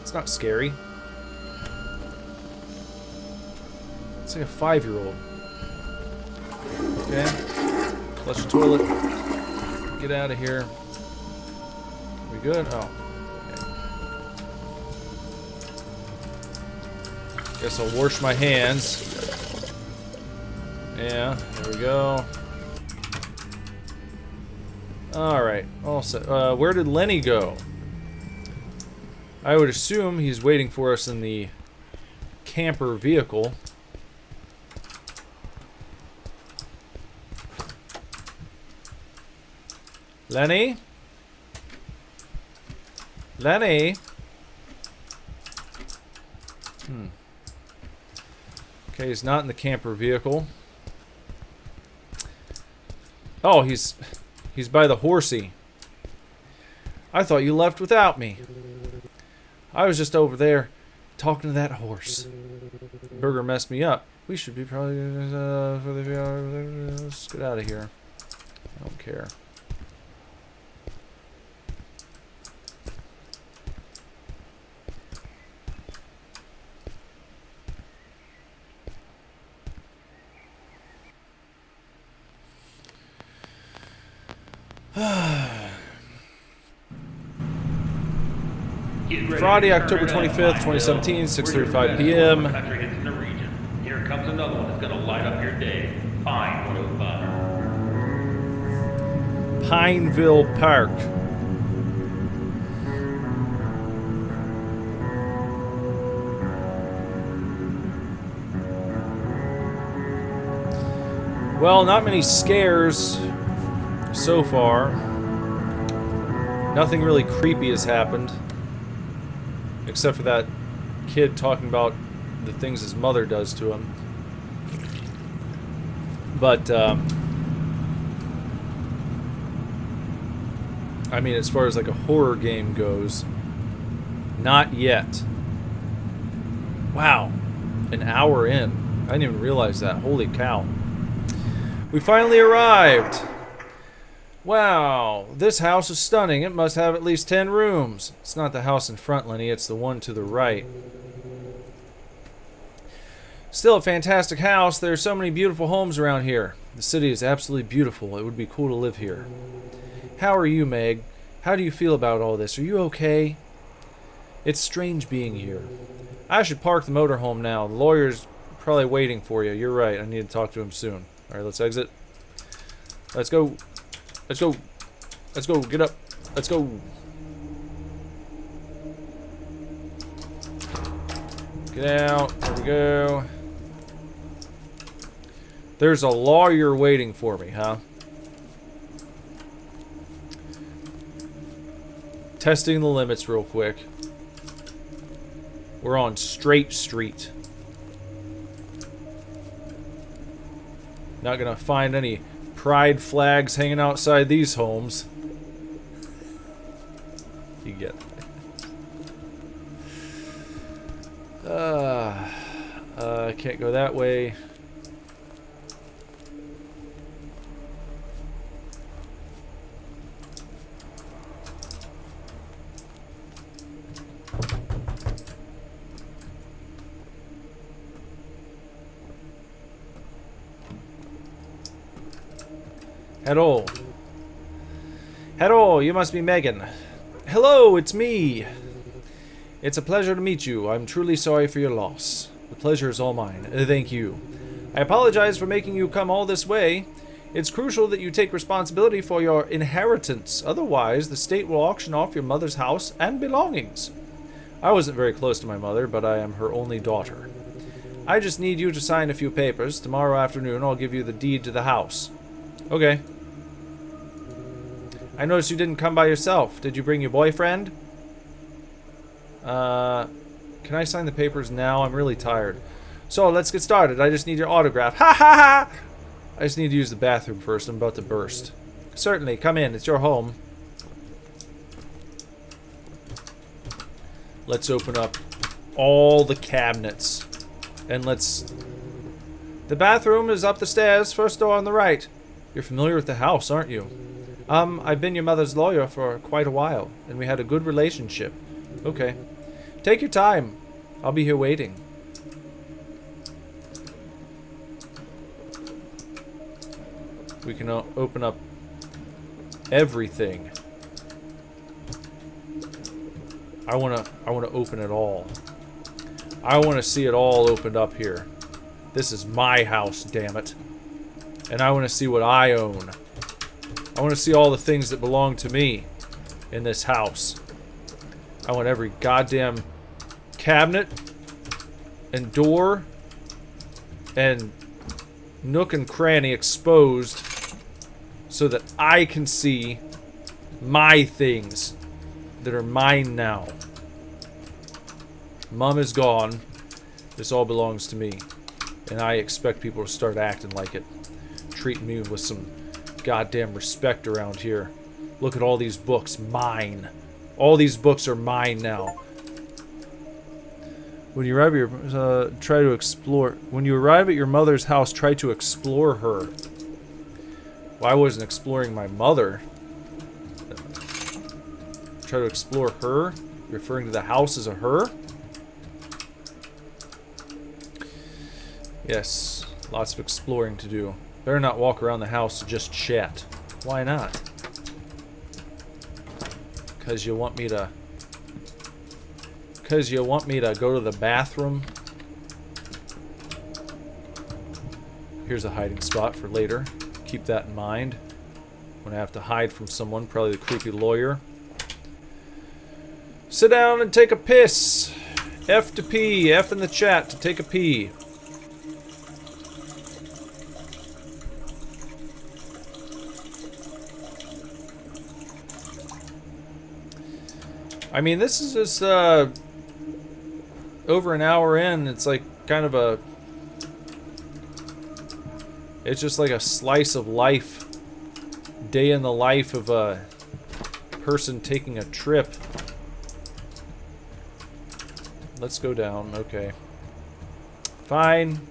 It's not scary. It's like a 5-year-old. Okay. Flush the toilet. Get out of here. We good? Oh. Guess I'll wash my hands. Yeah, there we go. Alright, all set. Where did Lenny go? I would assume he's waiting for us in the camper vehicle. Lenny? Lenny? Okay, he's not in the camper vehicle. Oh, he's by the horsey. I thought you left without me. I was just over there talking to that horse. Burger messed me up. We should be probably let's get out of here. I don't care. Friday, October 25th, 2017, 6:35 p.m. Here comes another one that's gonna light up your day. Fine, 105. Pineville Park. Well, not many scares so far. Nothing really creepy has happened. Except for that kid talking about the things his mother does to him. But, I mean, as far as like a horror game goes, not yet. Wow. An hour in. I didn't even realize that. Holy cow. We finally arrived. Wow, this house is stunning. It must have at least 10 rooms. It's not the house in front, Lenny. It's the one to the right. Still a fantastic house. There are so many beautiful homes around here. The city is absolutely beautiful. It would be cool to live here. How are you, Meg? How do you feel about all this? Are you okay? It's strange being here. I should park the motorhome now. The lawyer's probably waiting for you. You're right. I need to talk to him soon. All right, let's exit. Let's go. Let's go. Let's go. Get up. Let's go. Get out. There we go. There's a lawyer waiting for me, huh? Testing the limits real quick. We're on Straight Street. Not gonna find any pride flags hanging outside these homes. You get it. I can't go that way. Hello. Hello, you must be Megan. Hello, it's me. It's a pleasure to meet you. I'm truly sorry for your loss. The pleasure is all mine. Thank you. I apologize for making you come all this way. It's crucial that you take responsibility for your inheritance. Otherwise, the state will auction off your mother's house and belongings. I wasn't very close to my mother, but I am her only daughter. I just need you to sign a few papers. Tomorrow afternoon, I'll give you the deed to the house. Okay. I noticed you didn't come by yourself. Did you bring your boyfriend? Can I sign the papers now? I'm really tired. So, let's get started. I just need your autograph. Ha ha ha! I just need to use the bathroom first. I'm about to burst. Certainly, come in. It's your home. Let's open up all the cabinets. And let's... The bathroom is up the stairs, first door on the right. You're familiar with the house, aren't you? I've been your mother's lawyer for quite a while, and we had a good relationship. Okay. Take your time. I'll be here waiting. We can open up everything. I wanna open it all. I wanna see it all opened up here. This is my house, damn it. And I wanna see what I own. I wanna see all the things that belong to me in this house. I want every goddamn cabinet and door and nook and cranny exposed so that I can see my things that are mine now. Mom is gone. This all belongs to me. And I expect people to start acting like it. Treating me with some goddamn respect around here. Look at all these books. Mine. All these books are mine now. When you arrive at your try to explore. When you arrive at your mother's house, try to explore her. Well, I wasn't exploring my mother. Try to explore her. You're referring to the house as a her. Yes, lots of exploring to do. Better not walk around the house to just chat. Why not? Because you want me to... Because you want me to go to the bathroom? Here's a hiding spot for later. Keep that in mind. When I have to hide from someone, probably the creepy lawyer. Sit down and take a piss. F to pee. F in the chat to take a pee. I mean, this is just, over an hour in. It's like kind of a... It's just like a slice of life. Day in the life of a person taking a trip. Let's go down. Okay. Fine.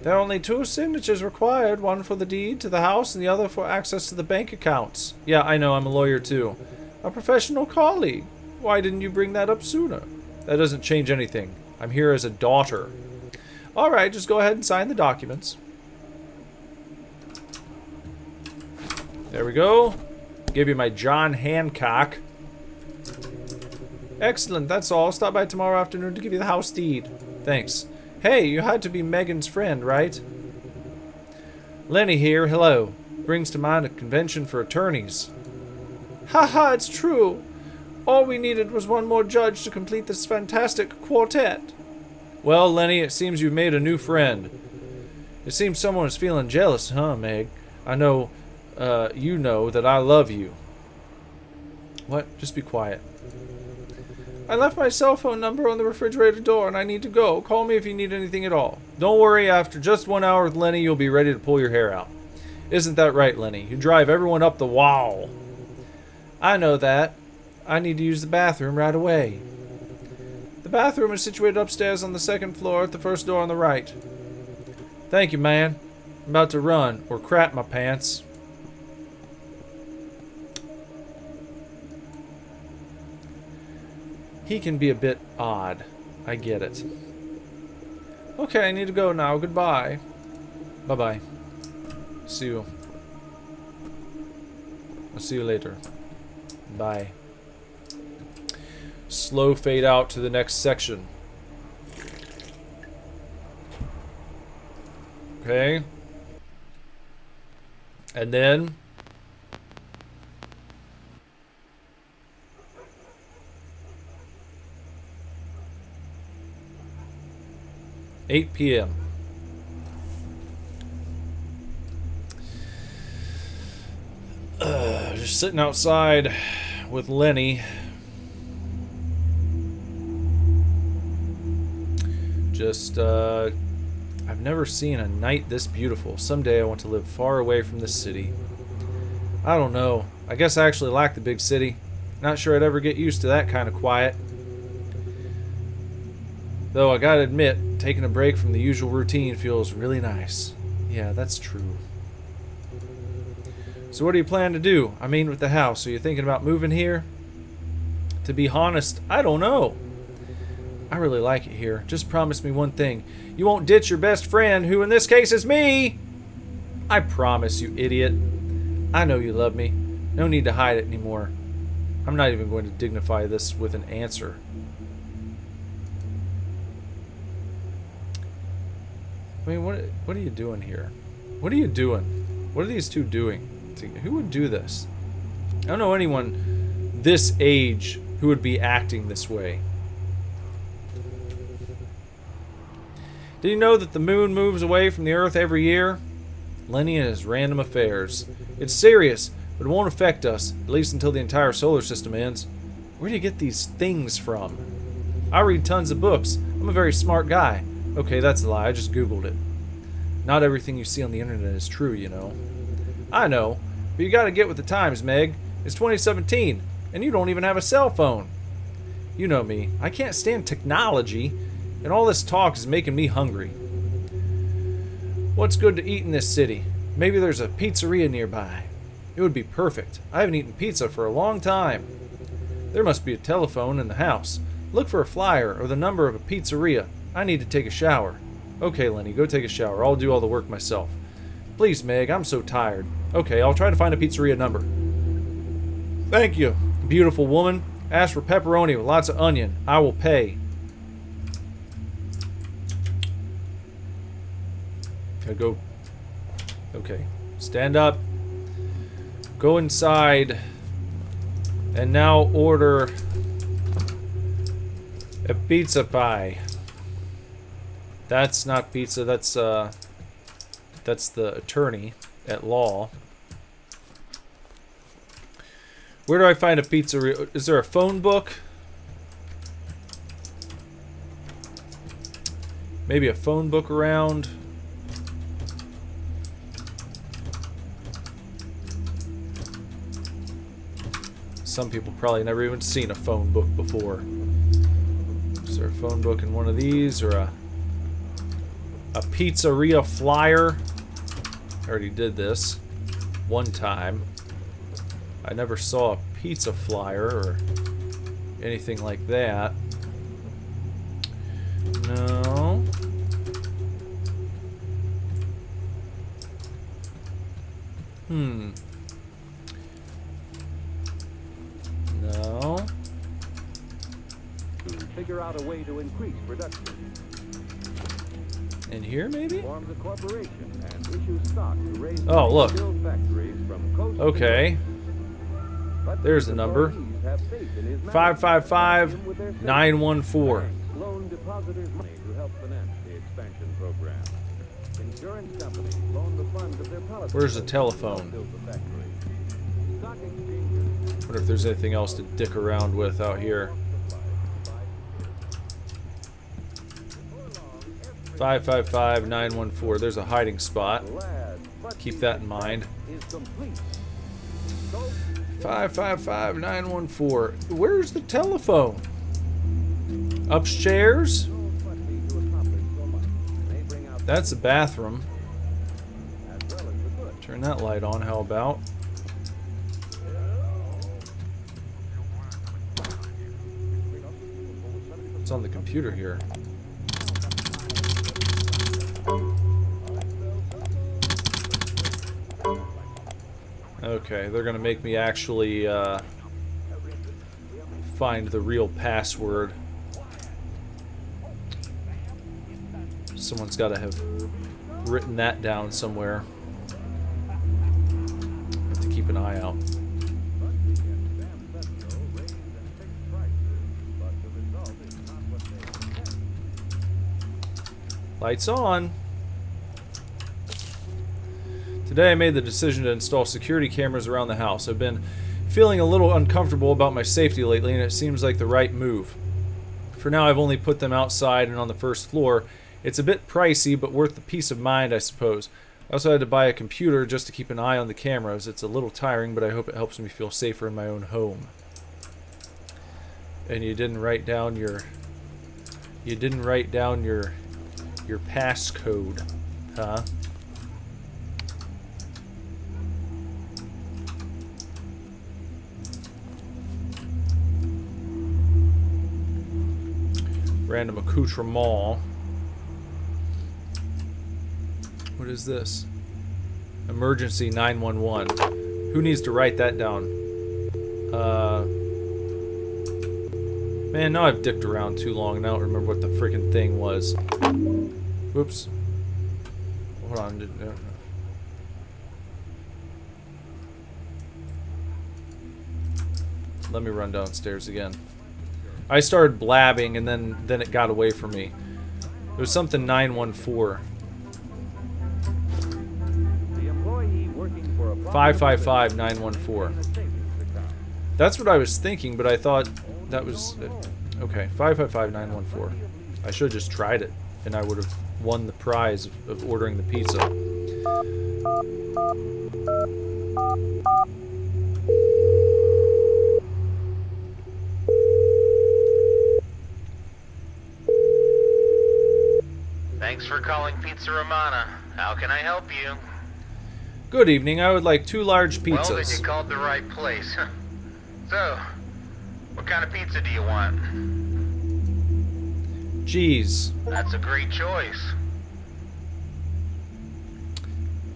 There are only 2 signatures required. One for the deed to the house and the other for access to the bank accounts. Yeah, I know. I'm a lawyer too. A professional colleague. Why didn't you bring that up sooner? That doesn't change anything. I'm here as a daughter. Alright, just go ahead and sign the documents. There we go. Give you my John Hancock. Excellent, that's all. Stop by tomorrow afternoon to give you the house deed. Thanks. Hey, you had to be Megan's friend, right? Lenny here, hello. Brings to mind a convention for attorneys. Haha, it's true. All we needed was one more judge to complete this fantastic quartet. Well, Lenny, it seems you've made a new friend. It seems someone is feeling jealous, huh, Meg? I know, you know that I love you. What? Just be quiet. I left my cell phone number on the refrigerator door and I need to go. Call me if you need anything at all. Don't worry, after just 1 hour with Lenny, you'll be ready to pull your hair out. Isn't that right, Lenny? You drive everyone up the wall. I know that. I need to use the bathroom right away. The bathroom is situated upstairs on the 2nd floor at the first door on the right. Thank you, man. I'm about to run or crap my pants. He can be a bit odd. I get it. Okay, I need to go now. Goodbye. Bye-bye. See you I'll see you later. Bye. Slow fade out to the next section. Okay. And then 8 p.m. Just sitting outside with Lenny. I've never seen a night this beautiful. Someday I want to live far away from the city. I don't know. I guess I actually like the big city. Not sure I'd ever get used to that kind of quiet. Though I gotta admit, taking a break from the usual routine feels really nice. Yeah, that's true. So what do you plan to do? I mean, with the house, are you thinking about moving here? To be honest, I don't know. I really like it here. Just promise me one thing. You won't ditch your best friend, who in this case is me! I promise, you idiot. I know you love me. No need to hide it anymore. I'm not even going to dignify this with an answer. I mean, what are you doing here? What are you doing? What are these two doing? Who would do this? I don't know anyone this age who would be acting this way. Did you know that the moon moves away from the Earth every year? Lenny and his random affairs. It's serious, but it won't affect us, at least until the entire solar system ends. Where do you get these things from? I read tons of books. I'm a very smart guy. Okay, that's a lie. I just Googled it. Not everything you see on the internet is true, you know. I know, but you gotta get with the times, Meg. It's 2017, and you don't even have a cell phone. You know me. I can't stand technology. And all this talk is making me hungry. What's good to eat in this city? Maybe there's a pizzeria nearby. It would be perfect. I haven't eaten pizza for a long time. There must be a telephone in the house. Look for a flyer or the number of a pizzeria. I need to take a shower. Okay, Lenny, go take a shower. I'll do all the work myself. Please, Meg, I'm so tired. Okay, I'll try to find a pizzeria number. Thank you, beautiful woman. Ask for pepperoni with lots of onion. I will pay. I go. Okay. Stand up. Go inside. And now order a pizza pie. That's not pizza. That's the attorney at law. Where do I find a pizzeria? Is there a phone book? Maybe a phone book around. Some people probably never even seen a phone book before. Is there a phone book in one of these, or a pizzeria flyer? I already did this one time. I never saw a pizza flyer or anything like that. No. No. To figure out a way to increase production. In here, maybe? Forms a corporation and issues stock to raise Oh, look. factories from coast to Okay. coast. There's the number. 555-914. Loan depositors money to help finance the expansion program. Insurance companies loan the funds of their policies. Where's the telephone? Build the factory. Stock exchanges. Wonder if there's anything else to dick around with out here. 555-914. There's a hiding spot. Keep that in mind. 555-914. Where's the telephone? Upstairs? That's the bathroom. Turn that light on, how about? What's on the computer here? Okay, they're gonna make me actually find the real password. Someone's got to have written that down somewhere. Have to keep an eye out. Lights on. Today I made the decision to install security cameras around the house. I've been feeling a little uncomfortable about my safety lately, and it seems like the right move. For now, I've only put them outside and on the first floor. It's a bit pricey, but worth the peace of mind, I suppose. I also had to buy a computer just to keep an eye on the cameras. It's a little tiring, but I hope it helps me feel safer in my own home. And you didn't write down your passcode, huh? Random accoutrement. What is this? Emergency 911. Who needs to write that down? Man, now I've dicked around too long and I don't remember what the freaking thing was. Whoops. Hold on. Let me run downstairs again. I started blabbing and then it got away from me. It was something 914. 555-914. That's what I was thinking, but I thought that was okay. 555-914. I should have just tried it, and I would have won the prize of ordering the pizza. Thanks for calling Pizza Romana. How can I help you? Good evening. I would like 2 large Well, then pizzas. you called the right place. So, what kind of pizza do you want? Cheese That's a great choice.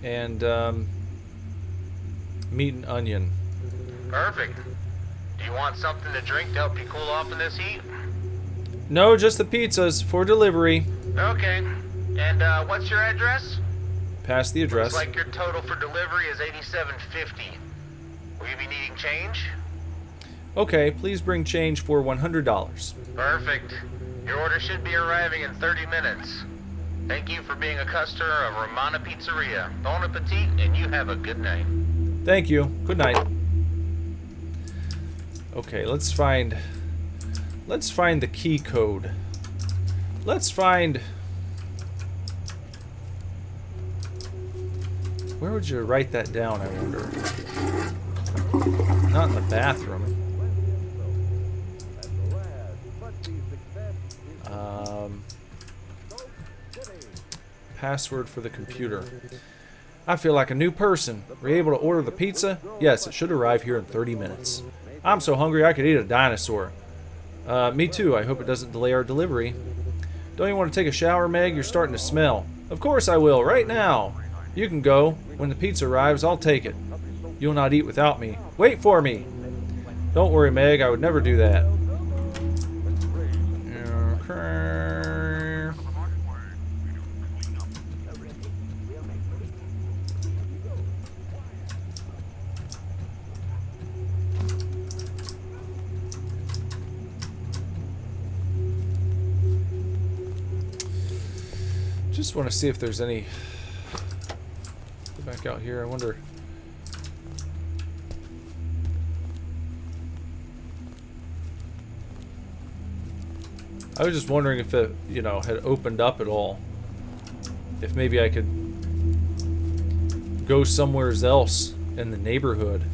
and meat and onion. Perfect. Do you want something to drink to help you cool off in this heat? No, just the pizzas for delivery. Okay. And what's your address? Pass the address. Looks like your total for delivery is $87.50. Will you be needing change? Okay, please bring change for $100. Perfect. Your order should be arriving in 30 minutes. Thank you for being a customer of Romana Pizzeria. Bon appetit, and you have a good night. Thank you. Good night. Okay, let's find the key code. Let's find. Where would you write that down, I wonder? Not in the bathroom. Password for the computer. I feel like a new person. Were you able to order the pizza? Yes, it should arrive here in 30 minutes. I'm so hungry I could eat a dinosaur. Me too. I hope it doesn't delay our delivery. Don't you want to take a shower, Meg? You're starting to smell. Of course I will, right now. You can go. When the pizza arrives, I'll take it. You'll not eat without me. Wait for me. Don't worry, Meg. I would never do that. Okay. Just want to see if there's any. Go back out here. I wonder. I was just wondering if it, you know, had opened up at all. If maybe I could go somewhere else in the neighborhood.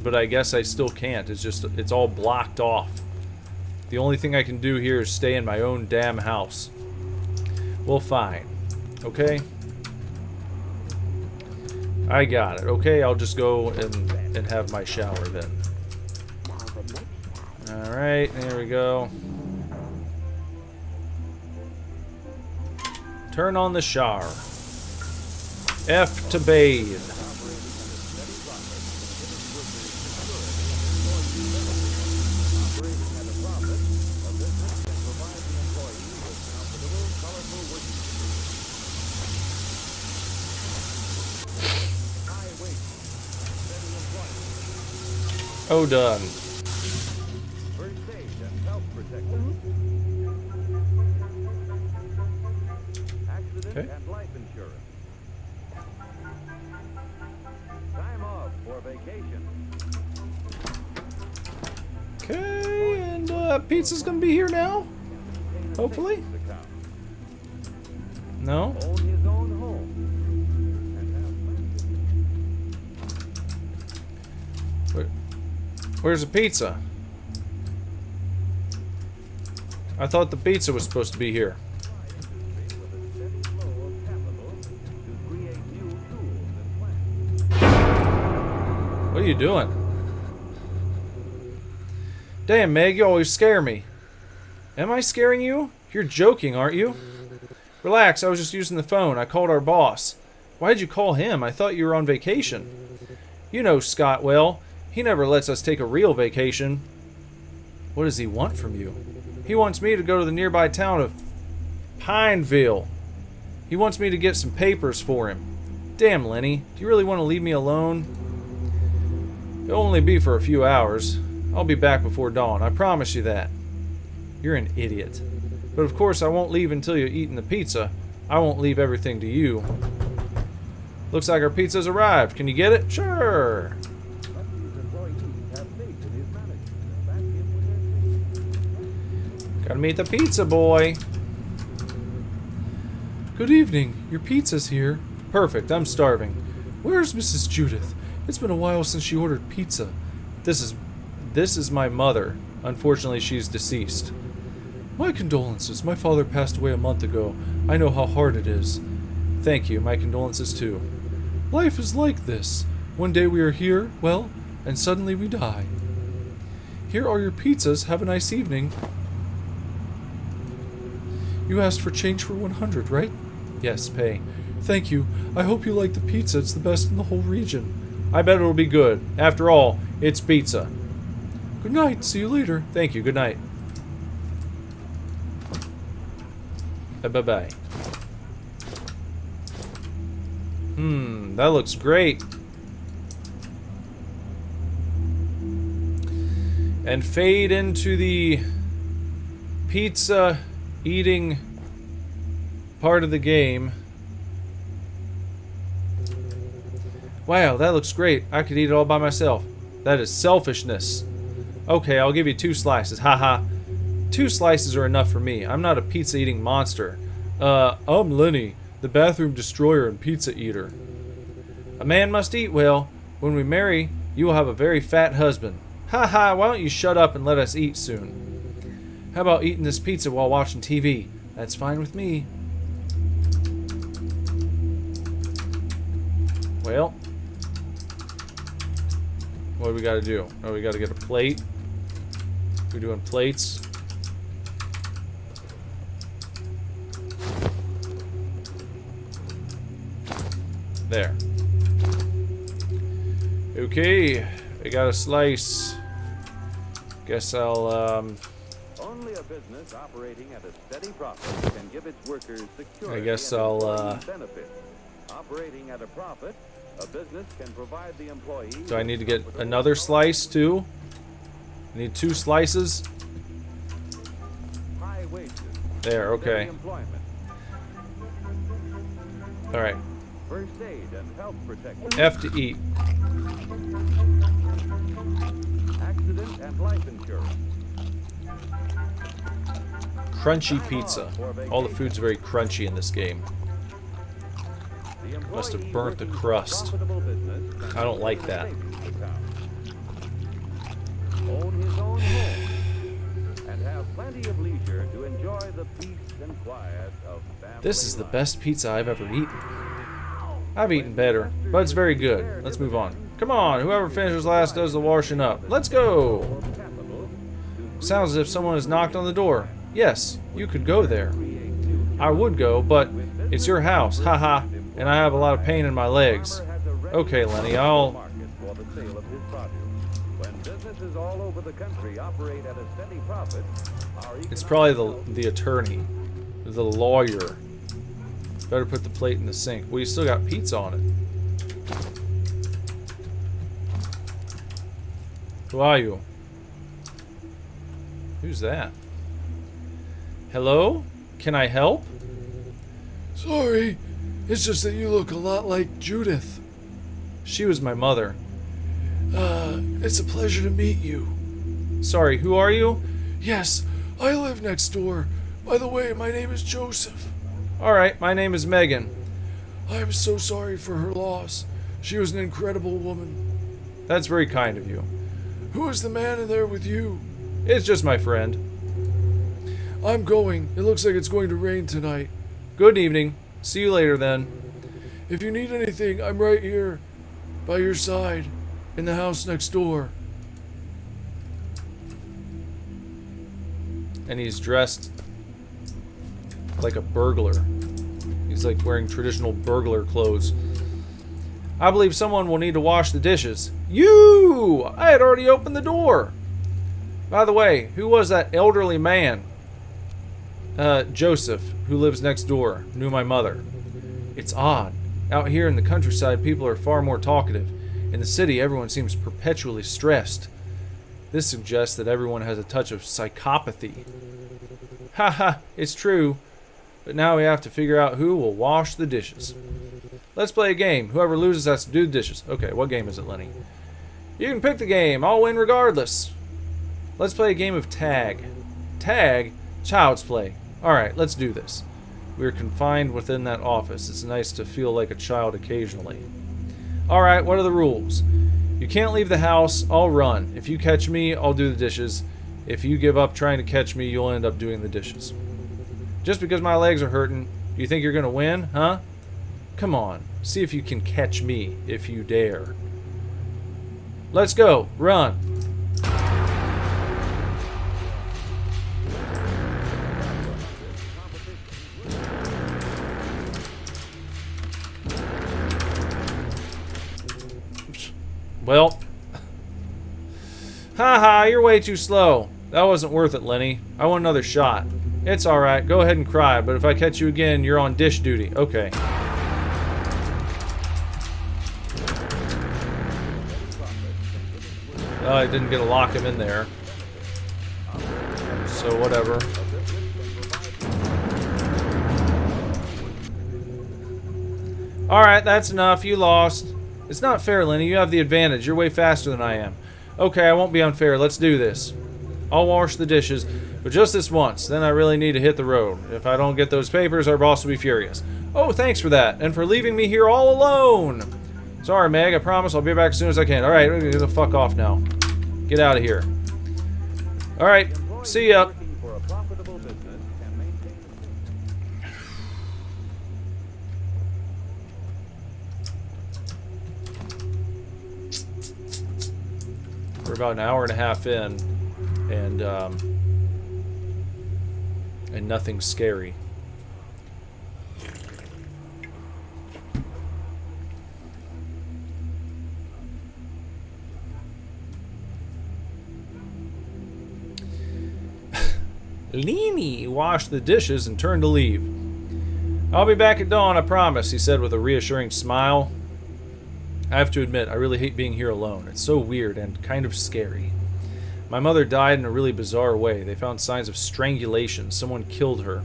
But I guess I still can't. It's all blocked off. The only thing I can do here is stay in my own damn house. Well, fine. Okay? I got it. Okay, I'll just go and have my shower then. Alright, there we go. Turn on the shower. F to bathe. Oh, done. First aid and health protection. Accident Okay. and life insurance. Time off for vacation. Okay, and pizza's gonna be here now? Hopefully? Account. No? Own his own home. And have plenty. Where's the pizza? I thought the pizza was supposed to be here. With a steady flow of capital to create new tools and plans. What are you doing? Damn, Meg, you always scare me. Am I scaring you? You're joking, aren't you? Relax, I was just using the phone. I called our boss. Why did you call him? I thought you were on vacation. You know Scott well. He never lets us take a real vacation. What does he want from you? He wants me to go to the nearby town of Pineville. He wants me to get some papers for him. Damn, Lenny, do you really want to leave me alone? It'll only be for a few hours. I'll be back before dawn, I promise you that. You're an idiot. But of course I won't leave until you've eaten the pizza. I won't leave everything to you. Looks like our pizza's arrived. Can you get it? Sure. But these employees have faith in his management. Back him with their faith. Gotta meet the pizza boy. Good evening. Your pizza's here. Perfect, I'm starving. Where's Mrs. Judith? It's been a while since she ordered pizza. This is my mother. Unfortunately, she's deceased. My condolences. My father passed away a month ago. I know how hard it is. Thank you, my condolences too. Life is like this. One day we are here, well, and suddenly we die. Here are your pizzas. Have a nice evening. You asked for change for 100, right? Yes, pay. Thank you. I hope you like the pizza. It's the best in the whole region. I bet it'll be good. After all, it's pizza. Good night. See you later. Thank you, good night. Bye-bye. That looks great. And fade into the pizza eating part of the game. Wow, that looks great. I could eat it all by myself. That is selfishness. Okay, I'll give you 2 slices. Haha. 2 slices are enough for me. I'm not a pizza eating monster. I'm Lenny, the bathroom destroyer and pizza eater. A man must eat well. When we marry, you will have a very fat husband. Haha, why don't you shut up and let us eat soon? How about eating this pizza while watching TV? That's fine with me. Well, what do we gotta do? Oh, we gotta get a plate. We're doing plates. There. Okay, I got a slice. Guess I'll, Only a business operating at a steady profit can give its workers security I guess and I'll, employee benefits. Operating at a profit, a business can provide the employee. do I need to get another slice too? I need 2 slices. High wages. There, okay. Steady employment. Alright, First aid and health protection. F to eat. Accident and life insurance. Crunchy pizza. All the food's very crunchy in this game. The Must have employee burnt the working for a crust. profitable business I don't like that. Own his own home and have plenty of leisure to enjoy the peace and quiet of family This is the life. best pizza I've ever eaten. I've eaten better, but it's very good. Let's move on. Come on, whoever finishes last does the washing up. Let's go! Capital Sounds as if someone has knocked on the door. Yes, you could go there. I would go, but it's your house. Haha. and I have a lot of pain in my legs. Farmer has a ready Okay, Lenny, I'll... market for the sale of his produce. When businesses all over the country operate at a steady profit, our It's economic probably health the attorney, the lawyer. Better put the plate in the sink. Well, you still got pizza on it. Who are you? Who's that? Hello? Can I help? Sorry, it's just that you look a lot like Judith. She was my mother. It's a pleasure to meet you. Sorry, who are you? Yes, I live next door. By the way, my name is Joseph. Alright, my name is Megan. I'm so sorry for her loss. She was an incredible woman. That's very kind of you. Who is the man in there with you? It's just my friend. I'm going. It looks like it's going to rain tonight. Good evening. See you later then. If you need anything, I'm right here, by your side, in the house next door. And he's dressed like a burglar. He's like wearing traditional burglar clothes. I believe someone will need to wash the dishes. You! I had already opened the door. By the way, who was that elderly man? Joseph, who lives next door, knew my mother. It's odd. Out here in the countryside, people are far more talkative. In the city, everyone seems perpetually stressed. This suggests that everyone has a touch of psychopathy. Haha, it's true. But now we have to figure out who will wash the dishes. Let's play a game. Whoever loses has to do the dishes. Okay, what game is it, Lenny? You can pick the game. I'll win regardless. Let's play a game of tag. Tag? Child's play. Alright, let's do this. We're confined within that office. It's nice to feel like a child occasionally. Alright, what are the rules? You can't leave the house. I'll run. If you catch me, I'll do the dishes. If you give up trying to catch me, you'll end up doing the dishes. Just because my legs are hurting, do you think you're going to win, huh? Come on, see if you can catch me, if you dare. Let's go, run. Well, haha, you're way too slow. That wasn't worth it, Lenny. I want another shot. It's alright, go ahead and cry, but if I catch you again, you're on dish duty. Okay. I didn't get to lock him in there. So whatever. Alright, that's enough. You lost. It's not fair, Lenny. You have the advantage. You're way faster than I am. Okay, I won't be unfair. Let's do this. I'll wash the dishes, but just this once. Then I really need to hit the road. If I don't get those papers, our boss will be furious. Oh, thanks for that, and for leaving me here all alone. Sorry, Meg. I promise I'll be back as soon as I can. Alright, we're gonna get the fuck off now. Get out of here. Alright, see ya. working for a profitable business can maintain We're about an hour and a half in, and nothing scary. Leany washed the dishes and turned to leave. I'll be back at dawn, I promise, he said with a reassuring smile. I have to admit, I really hate being here alone. It's so weird and kind of scary. My mother died in a really bizarre way. They found signs of strangulation. Someone killed her.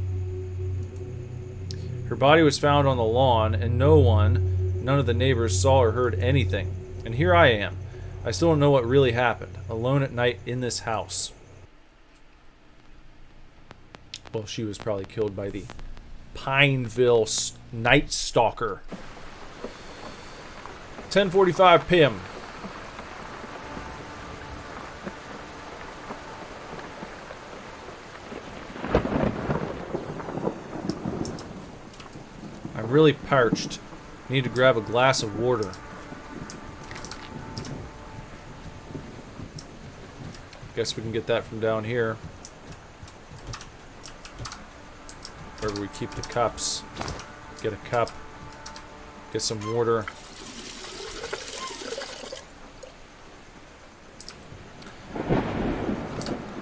Her body was found on the lawn, and none of the neighbors saw or heard anything. And here I am. I still don't know what really happened. Alone at night in this house. Well, she was probably killed by the Pineville Night Stalker. 10:45 p.m. I'm really parched. Need to grab a glass of water. Guess we can get that from down here. Where we keep the cups. Get a cup. Get some water.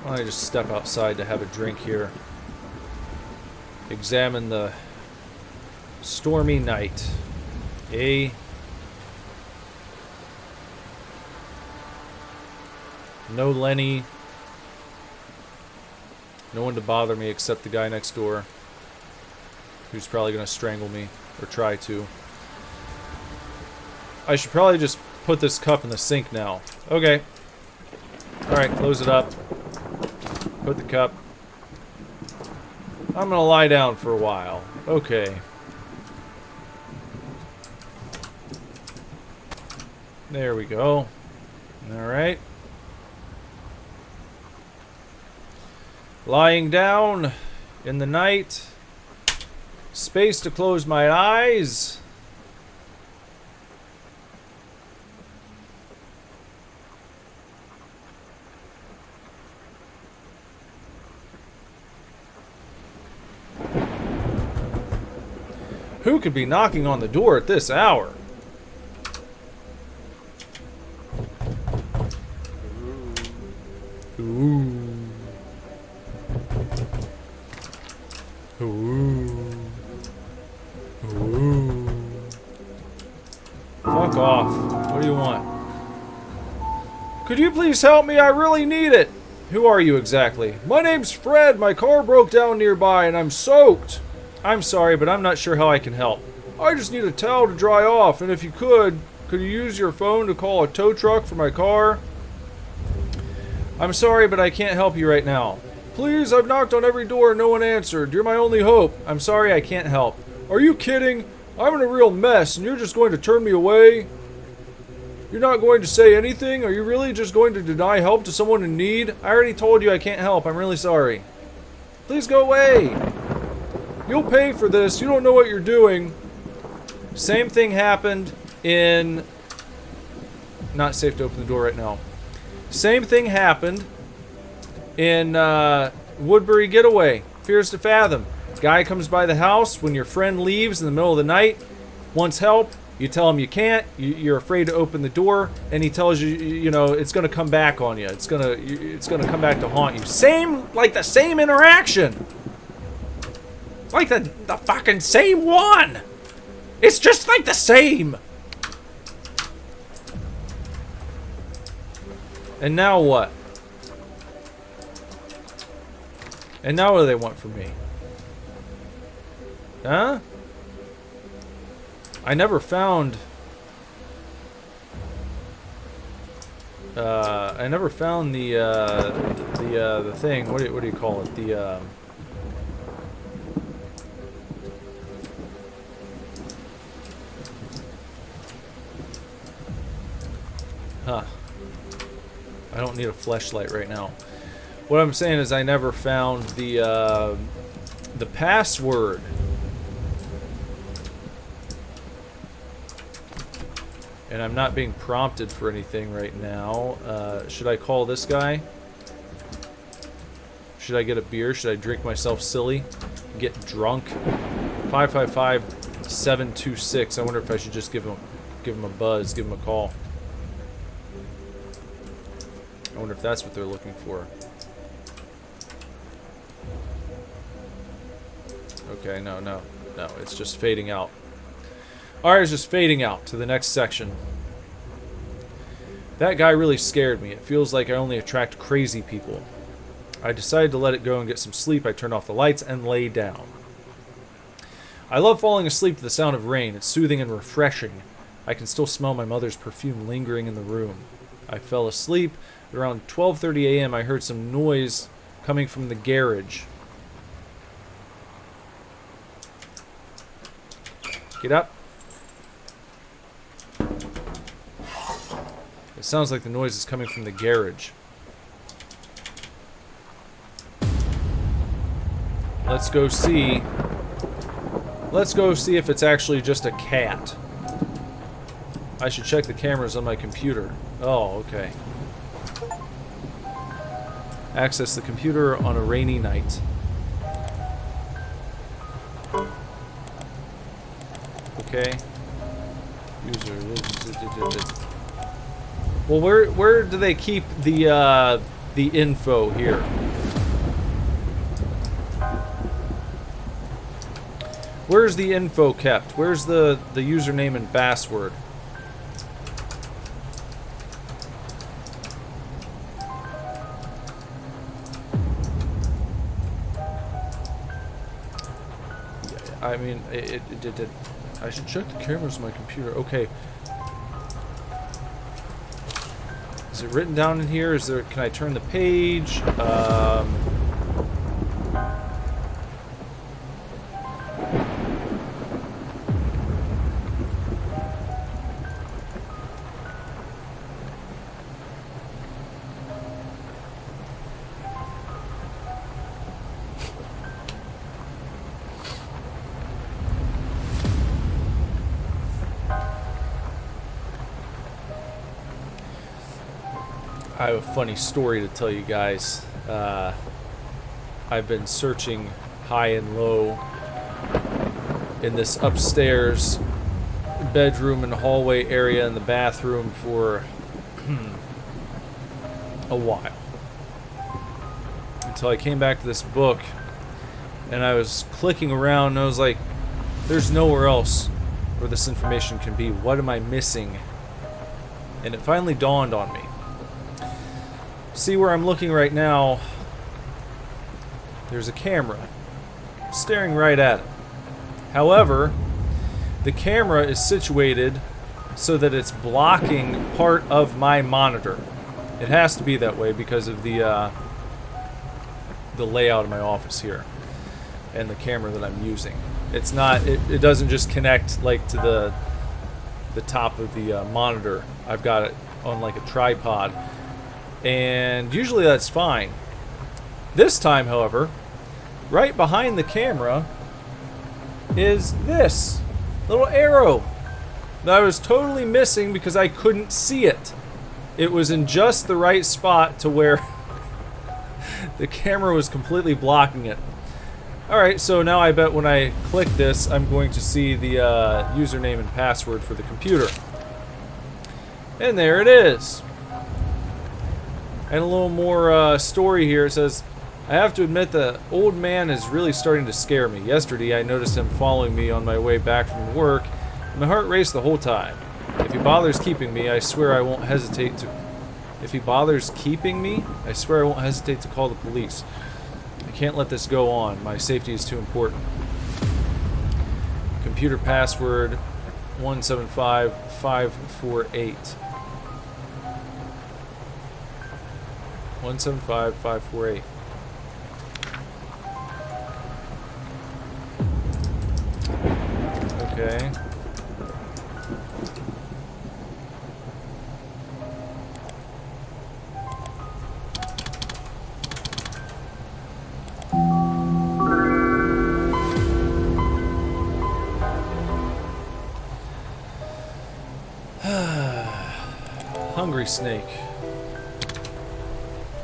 Why don't I just step outside to have a drink here? Examine the stormy night. No Lenny. No one to bother me except the guy next door, who's probably going to strangle me, or try to. I should probably just put this cup in the sink now. Okay. Alright, close it up. Put the cup. I'm going to lie down for a while. Okay. There we go. Alright. Lying down in the night. Space to close my eyes. Who could be knocking on the door at this hour? Ooh. Ooh. Ooh. Fuck off. What do you want? Could you please help me? I really need it. Who are you exactly? My name's Fred. My car broke down nearby and I'm soaked. I'm sorry, but I'm not sure how I can help. I just need a towel to dry off, and if you could you use your phone to call a tow truck for my car? I'm sorry, but I can't help you right now. Please, I've knocked on every door and no one answered. You're my only hope. I'm sorry, I can't help. Are you kidding? I'm in a real mess, and you're just going to turn me away? You're not going to say anything? Are you really just going to deny help to someone in need? I already told you I can't help. I'm really sorry. Please go away. You'll pay for this. You don't know what you're doing. Same thing happened in... Not safe to open the door right now. Same thing happened in Woodbury Getaway. Fears to Fathom. Guy comes by the house when your friend leaves in the middle of the night, wants help. You tell him you can't. You're afraid to open the door, and he tells you, you know, it's gonna come back on you. It's gonna come back to haunt you. Like the same interaction. Like the fucking same one. It's just like the same. And now what? And now what do they want from me? Huh? I never found... I never found the thing. What do you call it? The Huh. I don't need a fleshlight right now. What I'm saying is I never found the password. And I'm not being prompted for anything right now. Should I call this guy? Should I get a beer? Should I drink myself silly? Get drunk? 555-726. I wonder if I should just give him a buzz, give him a call. I wonder if that's what they're looking for. Okay, no. It's just fading out. Alright, it's just fading out to the next section. That guy really scared me. It feels like I only attract crazy people. I decided to let it go and get some sleep. I turned off the lights and lay down. I love falling asleep to the sound of rain. It's soothing and refreshing. I can still smell my mother's perfume lingering in the room. I fell asleep. Around 12:30 a.m. I heard some noise coming from the garage. Get up. It sounds like the noise is coming from the garage. Let's go see. Let's go see if it's actually just a cat. I should check the cameras on my computer. Oh, okay. Access the computer on a rainy night. Okay. User. Well, where do they keep the info here? Where's the info kept? Where's the username and password? I mean, I should check the cameras on my computer. Okay. Is it written down in here? Is there? Can I turn the page? I have a funny story to tell you guys. I've been searching high and low in this upstairs bedroom and hallway area in the bathroom for a while. Until I came back to this book and I was clicking around and I was like, there's nowhere else where this information can be. What am I missing? And it finally dawned on me. See where I'm looking right now, there's a camera staring right at it. However, the camera is situated so that it's blocking part of my monitor. It has to be that way because of the layout of my office here and the camera that I'm using. It's not, it doesn't just connect like to the top of the monitor. I've got it on like a tripod. And usually that's fine. This time, however, right behind the camera is this little arrow that I was totally missing because I couldn't see it. It was in just the right spot to where the camera was completely blocking it. Alright, so now I bet when I click this, I'm going to see the username and password for the computer. And there it is. And a little more story here. It says, I have to admit the old man is really starting to scare me. Yesterday I noticed him following me on my way back from work, and my heart raced the whole time. If he bothers keeping me, I swear I won't hesitate to... If he bothers keeping me, I swear I won't hesitate to call the police. I can't let this go on. My safety is too important. Computer password 175548. 175548. Okay. Hungry snake.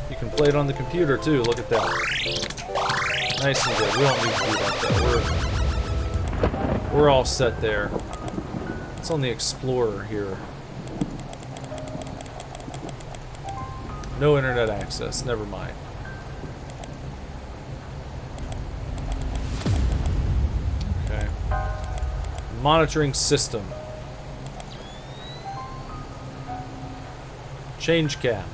You can play it on the computer too. Look at that. Nice and good. We don't need to do that though. We're all set there. It's on the Explorer here. No internet access. Never mind. Okay. Monitoring system. Change cap.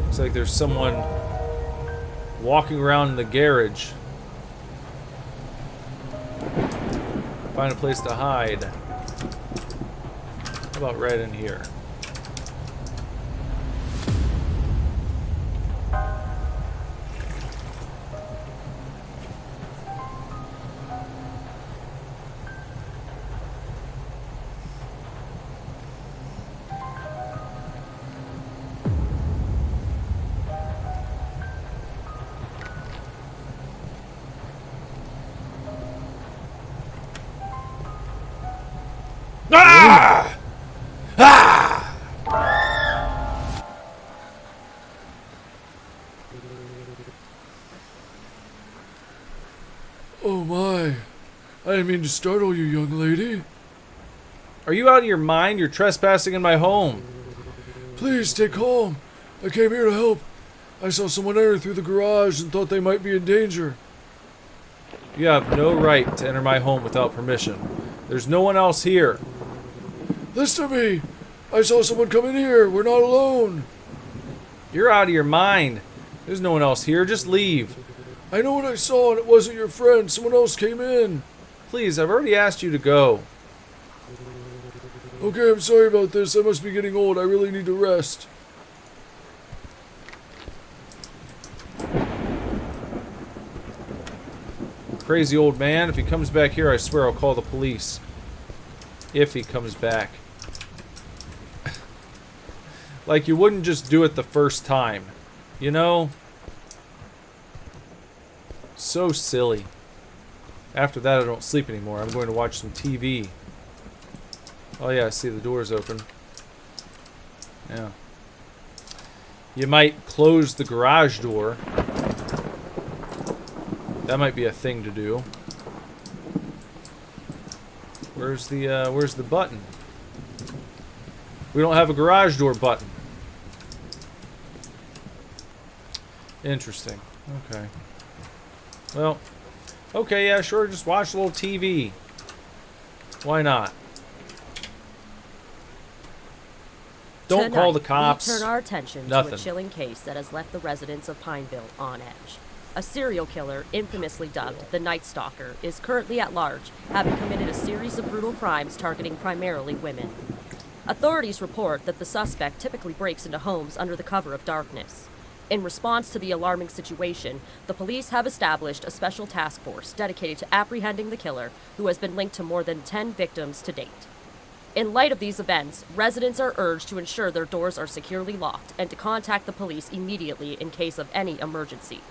Looks like there's someone walking around in the garage. Find a place to hide. How about right in here? Ah! Ah! Oh my. I didn't mean to startle you, young lady. Are you out of your mind? You're trespassing in my home. Please stay calm. I came here to help. I saw someone enter through the garage and thought they might be in danger. You have no right to enter my home without permission. There's no one else here. Listen to me. I saw someone come in here. We're not alone. You're out of your mind. There's no one else here. Just leave. I know what I saw and it wasn't your friend. Someone else came in. Please, I've already asked you to go. Okay, I'm sorry about this. I must be getting old. I really need to rest. Crazy old man. If he comes back here, I swear I'll call the police. If he comes back. Like you wouldn't just do it the first time. You know? So silly. After that, I don't sleep anymore. I'm going to watch some TV. Oh yeah, I see the door's open. Yeah. You might close the garage door. That might be a thing to do. Where's the button? We don't have a garage door button. Interesting. Okay. Well, okay, yeah, sure, just watch a little TV. Why not? Don't call the cops. We turn our attention Nothing. to a chilling case that has left the residents of Pineville on edge. A serial killer, infamously dubbed the Night Stalker, is currently at large, having committed a series of brutal crimes targeting primarily women. Authorities report that the suspect typically breaks into homes under the cover of darkness. In response to the alarming situation, the police have established a special task force dedicated to apprehending the killer, who has been linked to more than 10 victims to date. In light of these events, residents are urged to ensure their doors are securely locked and to contact the police immediately in case of any emergency.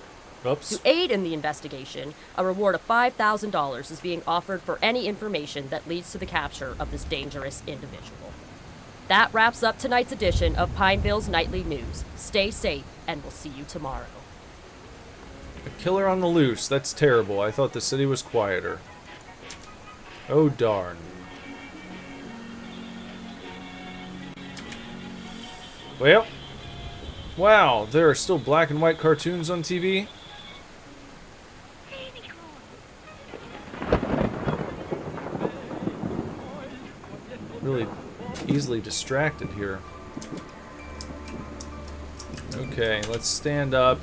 Oops. To aid in the investigation, a reward of $5,000 is being offered for any information that leads to the capture of this dangerous individual. That wraps up tonight's edition of Pineville's Nightly News. Stay safe, and we'll see you tomorrow. A killer on the loose. That's terrible. I thought the city was quieter. Oh, darn. Well, wow, there are still black and white cartoons on TV? Really easily distracted here. Okay, let's stand up.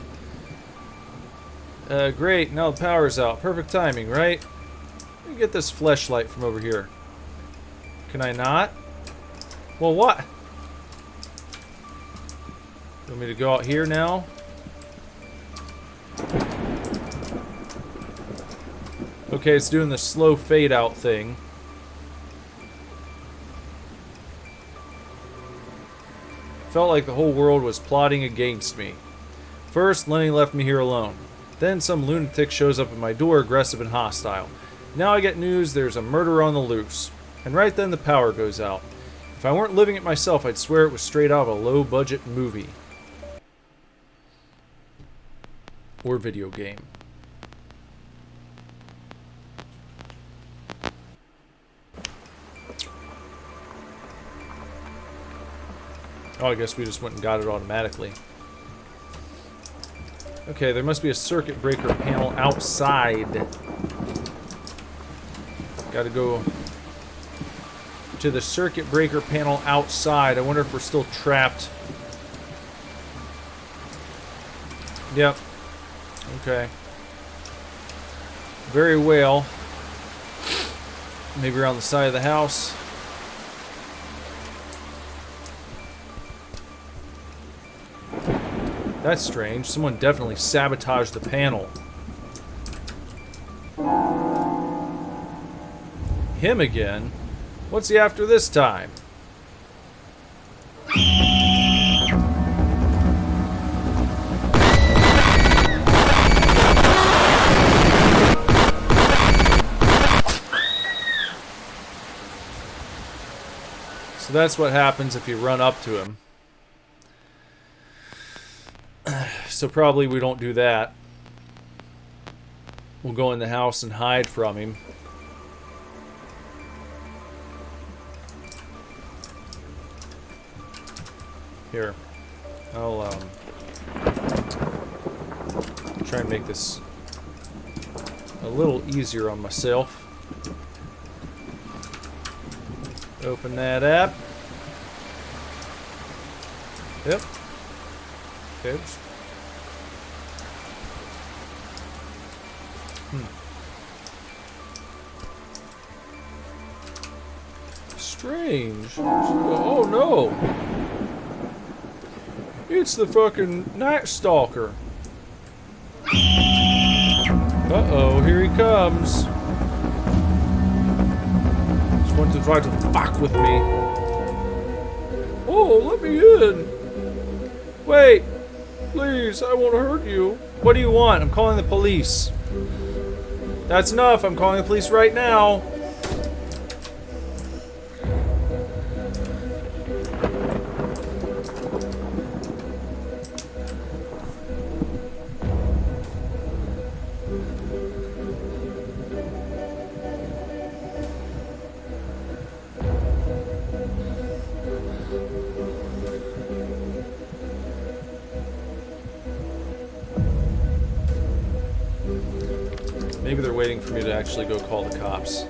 Great, now the power's out. Perfect timing, right? Let me get this fleshlight from over here. Can I not? Well, what? You want me to go out here now? Okay, it's doing the slow fade out thing. Felt like the whole world was plotting against me. First, Lenny left me here alone. Then some lunatic shows up at my door, aggressive and hostile. Now I get news there's a murderer on the loose. And right then the power goes out. If I weren't living it myself, I'd swear it was straight out of a low-budget movie. Or video game. Oh, I guess we just went and got it automatically. Okay, there must be a circuit breaker panel outside. Gotta go to the circuit breaker panel outside. I wonder if we're still trapped. Yep. Okay. Very well. Maybe around the side of the house. That's strange. Someone definitely sabotaged the panel. Him again? What's he after this time? So that's what happens if you run up to him. So probably we don't do that. We'll go in the house and hide from him. Here. I'll try and make this a little easier on myself. Open that up. Yep. Okay. Strange. Oh no! It's the fucking Night Stalker. Uh-oh, here he comes. He's going to try to fuck with me. Oh, let me in. Wait, please, I won't hurt you. What do you want? I'm calling the police. That's enough, I'm calling the police right now. Maybe they're waiting for me to actually go call the cops.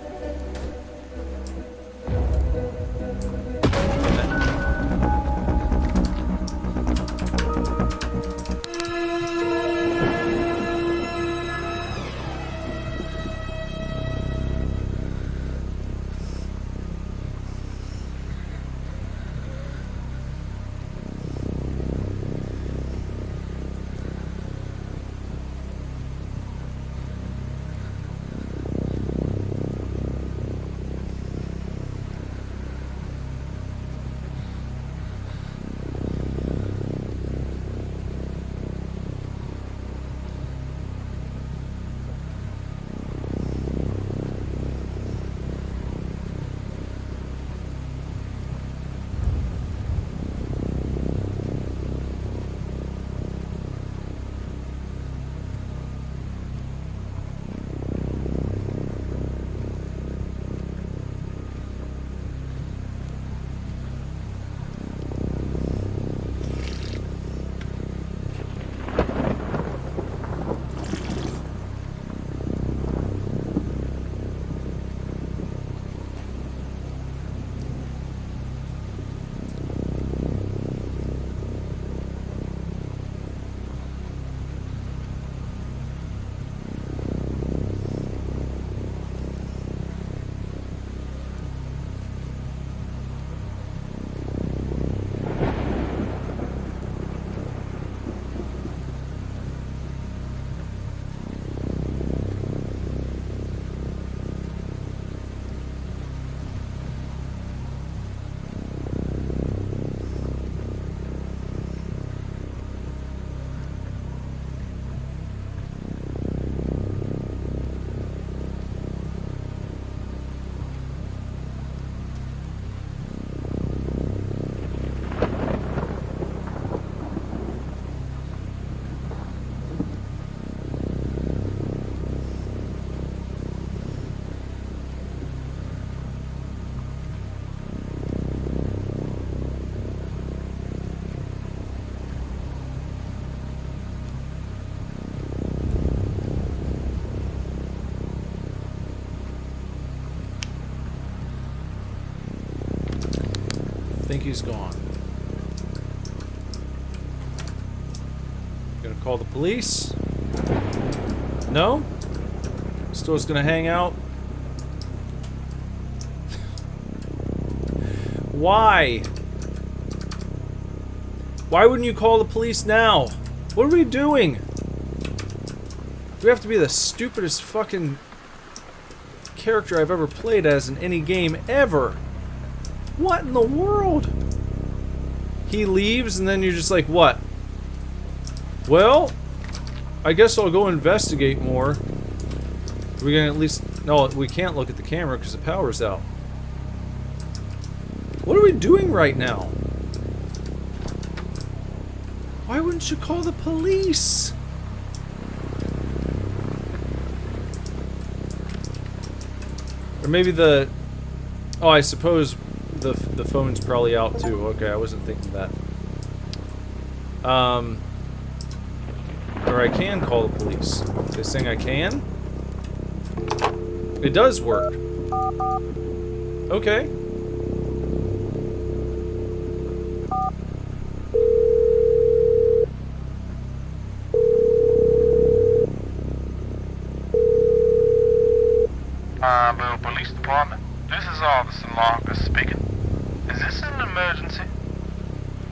I think he's gone. Gonna call the police? No? Still just gonna hang out? Why? Why wouldn't you call the police now? What are we doing? We have to be the stupidest fucking character I've ever played as in any game ever. What in the world? He leaves and then you're just like, what? Well, I guess I'll go investigate more. We're gonna at least... No, we can't look at the camera because the power's out. What are we doing right now? Why wouldn't you call the police? Or maybe the... Oh, I suppose the phone's probably out too. Okay, I wasn't thinking that. Or I can call the police. They're saying I can? It does work. Okay. Pineville Police Department. This is Officer Marcus speaking. Is this an emergency?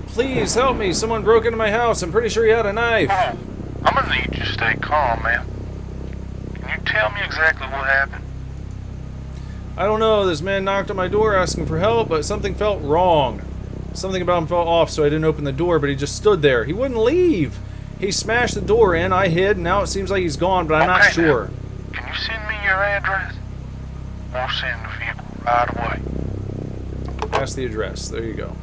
Please help me. Someone broke into my house. I'm pretty sure he had a knife. Oh, I'm gonna need you to stay calm, man. Can you tell me exactly what happened? I don't know. This man knocked on my door asking for help, but something felt wrong. Something about him felt off, so I didn't open the door, but he just stood there. He wouldn't leave. He smashed the door in. I hid, and now it seems like he's gone, but I'm not Okay, sure. now, can you send me your address? We'll send the vehicle right away. That's the address. There you go.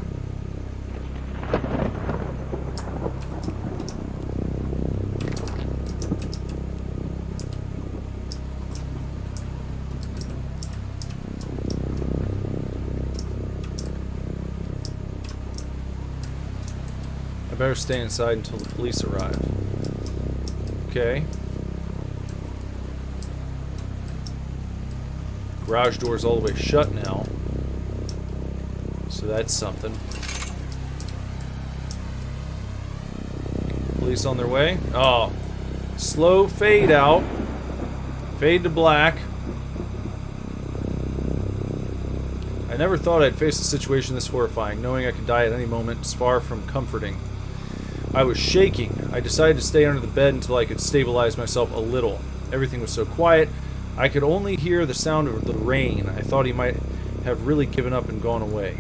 I better stay inside until the police arrive. Okay. Garage door's all the way shut now. So that's something. Police on their way. Oh. Slow fade out. Fade to black. I never thought I'd face a situation this horrifying. Knowing I could die at any moment is far from comforting. I was shaking. I decided to stay under the bed until I could stabilize myself a little. Everything was so quiet. I could only hear the sound of the rain. I thought he might have really given up and gone away.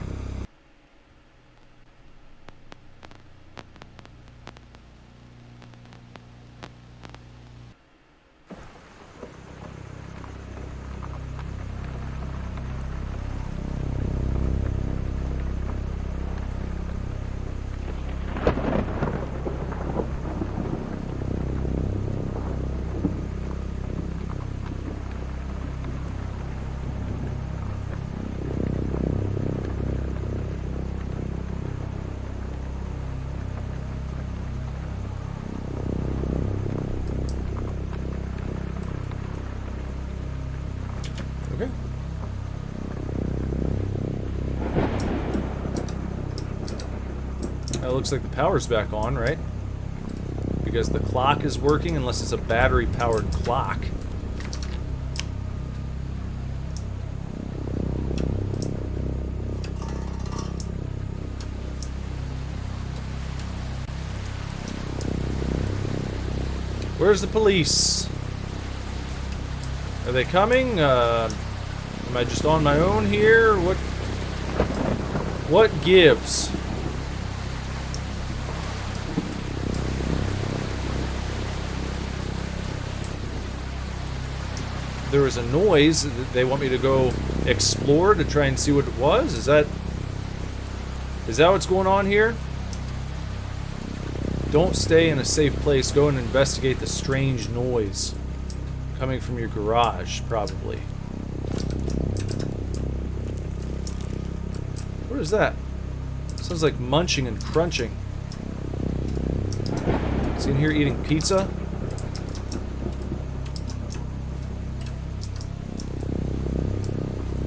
Okay. It looks like the power's back on, right? Because the clock is working, unless it's a battery-powered clock. Where's the police? Are they coming? Am I just on my own here? What gives? There was a noise. They want me to go explore to try and see what it was? Is that what's going on here? Don't stay in a safe place. Go and investigate the strange noise. Coming from your garage, probably. What is that? Sounds like munching and crunching. Is he in here eating pizza?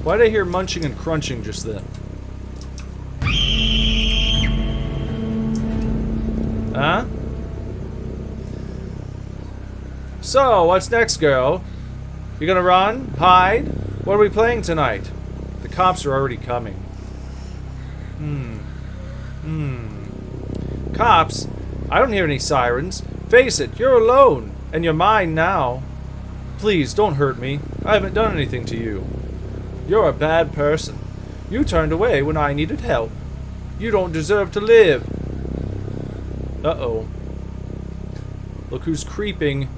Why did I hear munching and crunching just then? Huh? So, what's next, girl? You gonna run? Hide? What are we playing tonight? The cops are already coming. Cops? I don't hear any sirens. Face it, you're alone. And you're mine now. Please, don't hurt me. I haven't done anything to you. You're a bad person. You turned away when I needed help. You don't deserve to live. Uh-oh. Look who's creeping.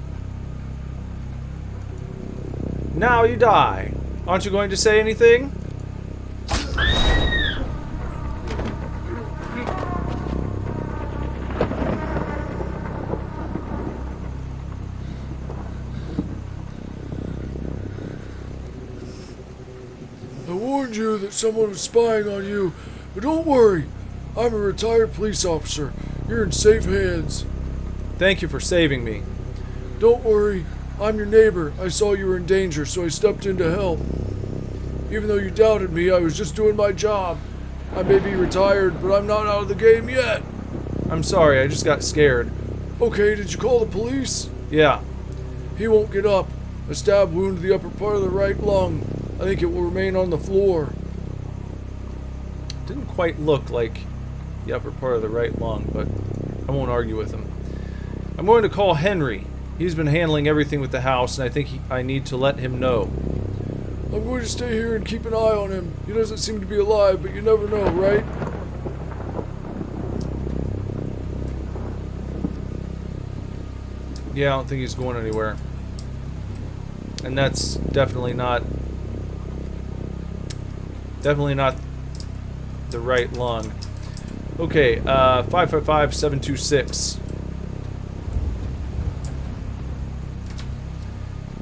Now you die. Aren't you going to say anything? warned you that someone was spying on you, but don't worry. I'm a retired police officer. You're in safe hands. Thank you for saving me. Don't worry. I'm your neighbor. I saw you were in danger, so I stepped in to help. Even though you doubted me, I was just doing my job. I may be retired, but I'm not out of the game yet. I'm sorry, I just got scared. Okay, did you call the police? Yeah. He won't get up. A stab wound to the upper part of the right lung. I think it will remain on the floor. Didn't quite look like the upper part of the right lung, but I won't argue with him. I'm going to call Henry. He's been handling everything with the house, and I think I need to let him know. I'm going to stay here and keep an eye on him. He doesn't seem to be alive, but you never know, right? Yeah, I don't think he's going anywhere. And that's definitely not the right lung. Okay, 555-726.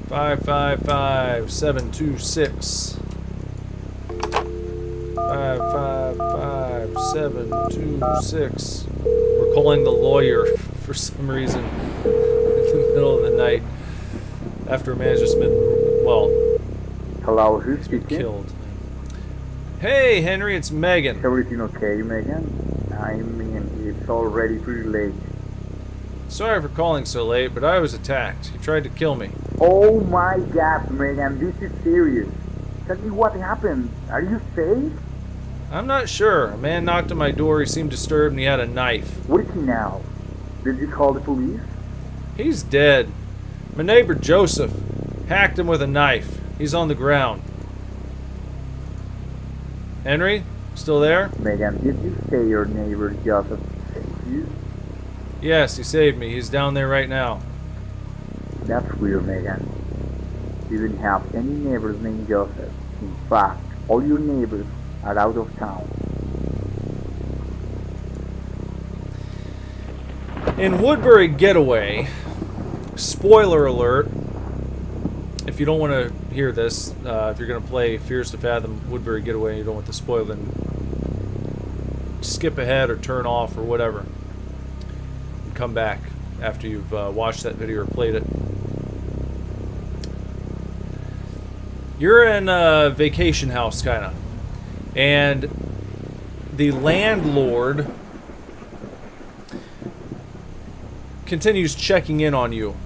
555-726. 555-726. We're calling the lawyer for some reason in the middle of the night after a man's just been, well, Hello, who's speaking? killed. Hey, Henry, it's Megan. Is everything okay, Megan? I mean, it's already pretty late. Sorry for calling so late, but I was attacked. He tried to kill me. Oh my god, Megan, this is serious. Tell me what happened. Are you safe? I'm not sure. A man knocked on my door. He seemed disturbed and he had a knife. Where is he now? Did you call the police? He's dead. My neighbor Joseph hacked him with a knife. He's on the ground. Henry, still there? Megan, did you say your neighbor Joseph saved you? Yes, he saved me. He's down there right now. That's weird, Megan. You didn't have any neighbors named Joseph. In fact, all your neighbors are out of town. In Woodbury Getaway, spoiler alert, if you don't want to hear this, if you're going to play Fears to Fathom Woodbury Getaway and you don't want the spoil, then skip ahead or turn off or whatever. And come back after you've watched that video or played it. You're in a vacation house, kind of. And the landlord continues checking in on you.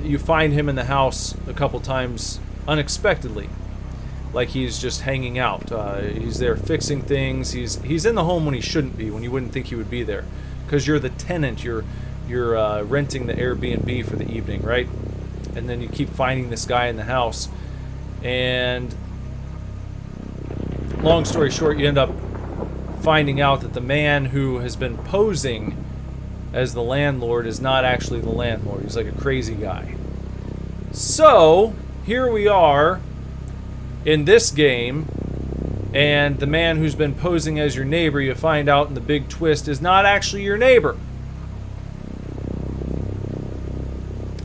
You find him in the house a couple times unexpectedly. Like he's just hanging out. He's there fixing things. He's in the home when he shouldn't be, when you wouldn't think he would be there. Because you're the tenant, you're renting the Airbnb for the evening, right? And then you keep finding this guy in the house. And long story short, you end up finding out that the man who has been posing as the landlord is not actually the landlord. He's like a crazy guy. So, here we are in this game, and the man who's been posing as your neighbor, you find out in the big twist, is not actually your neighbor.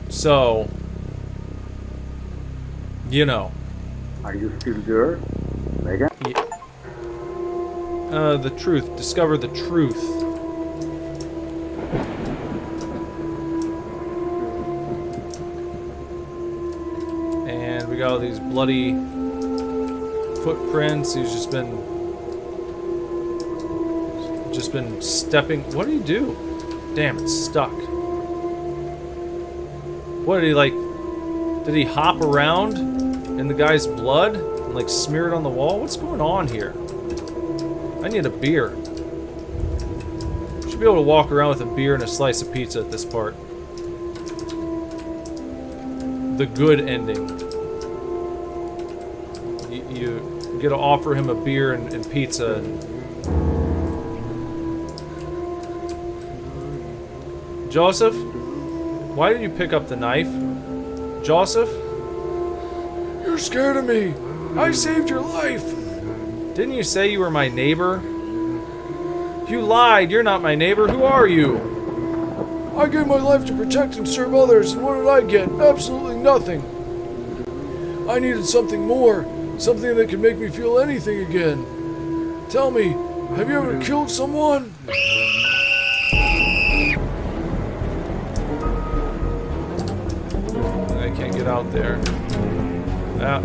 So, you know. Are you still there, Megan? The truth. Discover the truth. And we got all these bloody footprints. He's just been stepping. What did he do? Damn, it's stuck. What did he like? Did he hop around in the guy's blood and like smear it on the wall? What's going on here? I need a beer. Should be able to walk around with a beer and a slice of pizza at this part. The good ending. You get to offer him a beer and pizza. Joseph? Why did you pick up the knife? Joseph? You're scared of me. I saved your life. Didn't you say you were my neighbor? You lied. You're not my neighbor. Who are you? I gave my life to protect and serve others, and what did I get? Absolutely nothing. I needed something more, something that could make me feel anything again. Tell me, have you ever killed someone? I can't get out there. Ah.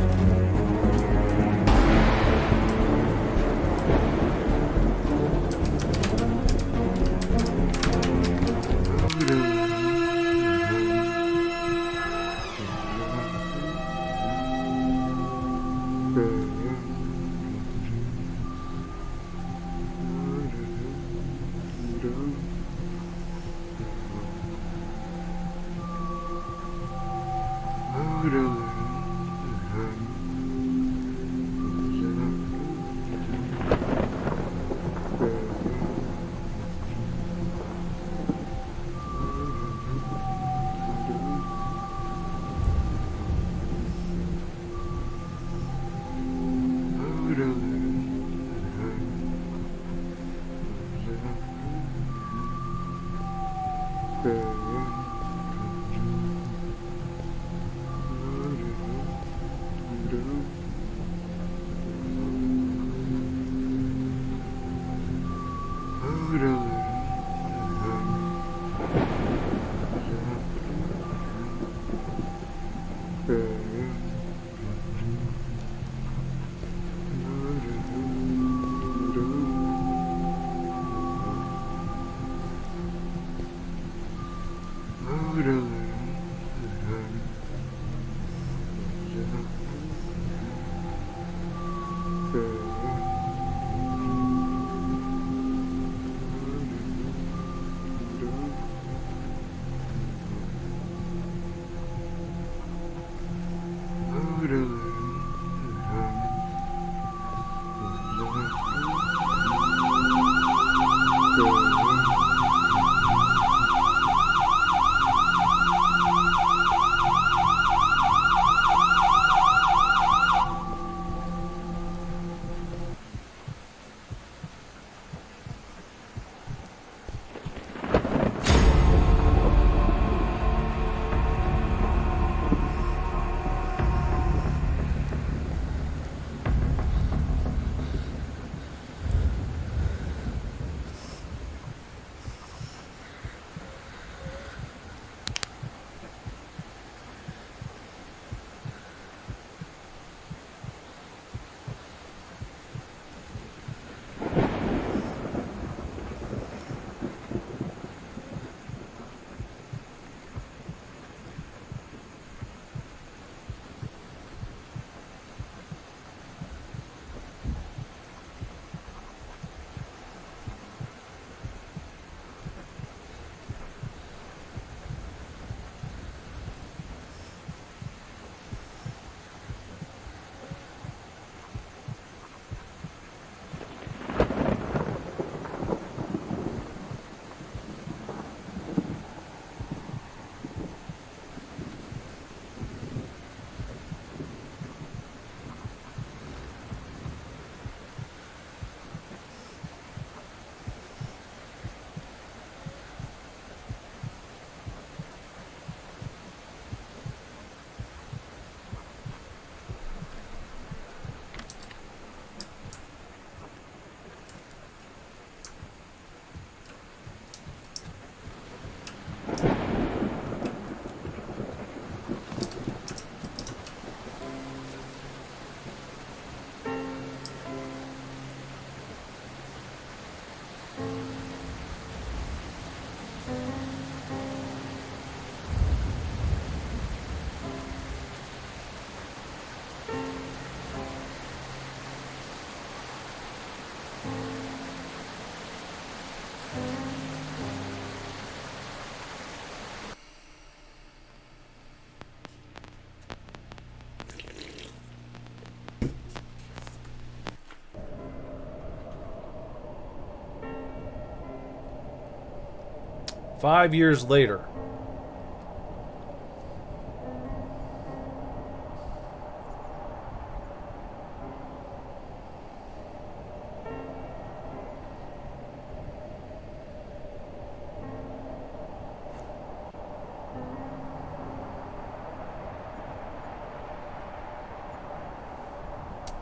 Five years later.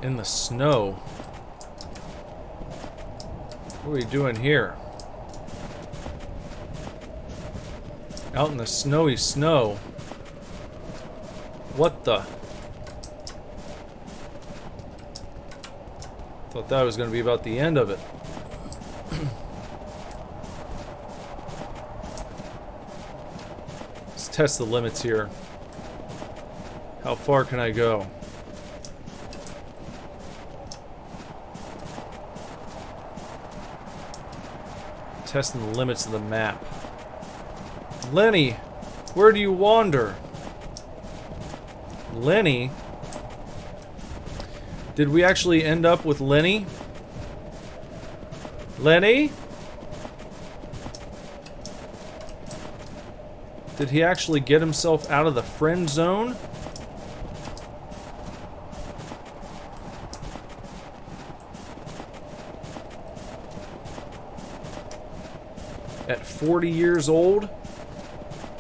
In the snow. What are we doing here? Out in the snowy snow. What the? Thought that was going to be about the end of it. Let's test the limits here. How far can I go? Testing the limits of the map. Lenny, where do you wander? Lenny? Did we actually end up with Lenny? Lenny? Did he actually get himself out of the friend zone? At 40 years old?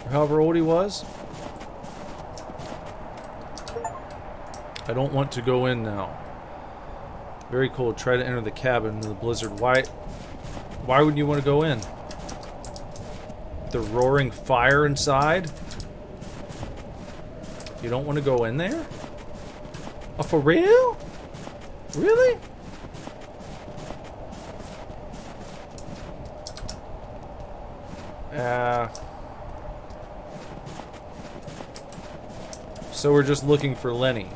Or however old he was? I don't want to go in now. Very cold. Try to enter the cabin in the blizzard. Why wouldn't you want to go in? The roaring fire inside? You don't want to go in there? Oh, for real? Really? So we're just looking for Lenny.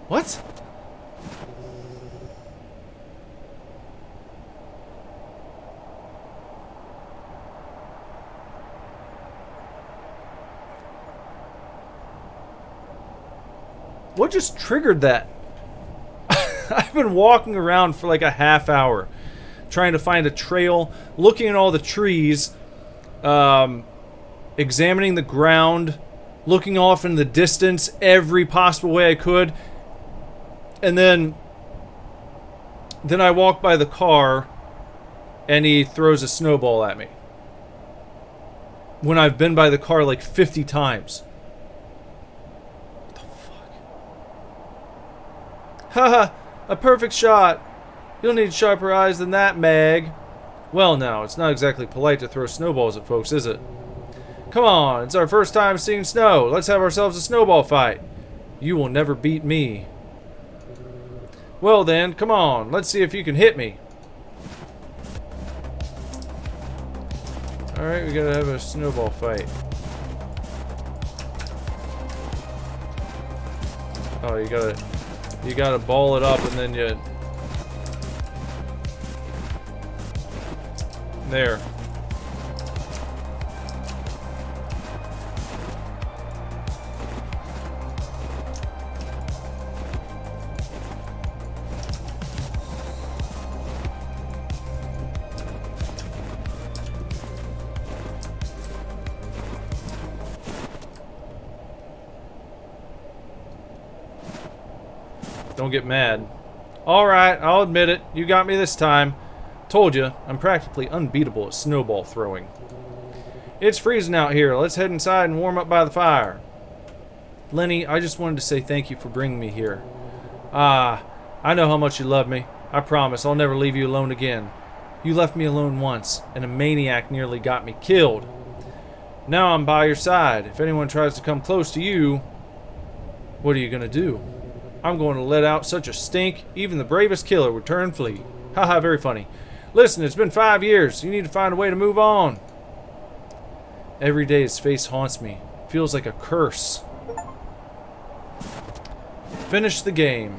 What? What just triggered that? I've been walking around for like a half hour trying to find a trail, looking at all the trees, examining the ground, looking off in the distance every possible way I could. And then I walk by the car and he throws a snowball at me. When I've been by the car like 50 times. What the fuck? Haha, a perfect shot. You'll need sharper eyes than that, Meg. Well now, it's not exactly polite to throw snowballs at folks, is it? Come on, it's our first time seeing snow. Let's have ourselves a snowball fight. You will never beat me. Well then, come on, let's see if you can hit me. Alright, we gotta have a snowball fight. Oh, you gotta ball it up and then you... There. Don't get mad. Alright, I'll admit it. You got me this time. Told you, I'm practically unbeatable at snowball throwing. It's freezing out here. Let's head inside and warm up by the fire. Lenny, I just wanted to say thank you for bringing me here. Ah, I know how much you love me. I promise I'll never leave you alone again. You left me alone once, and a maniac nearly got me killed. Now I'm by your side. If anyone tries to come close to you, what are you gonna do? I'm going to let out such a stink, even the bravest killer would turn and flee. Haha, very funny. Listen, it's been 5 years. You need to find a way to move on. Every day his face haunts me. Feels like a curse. Finish the game.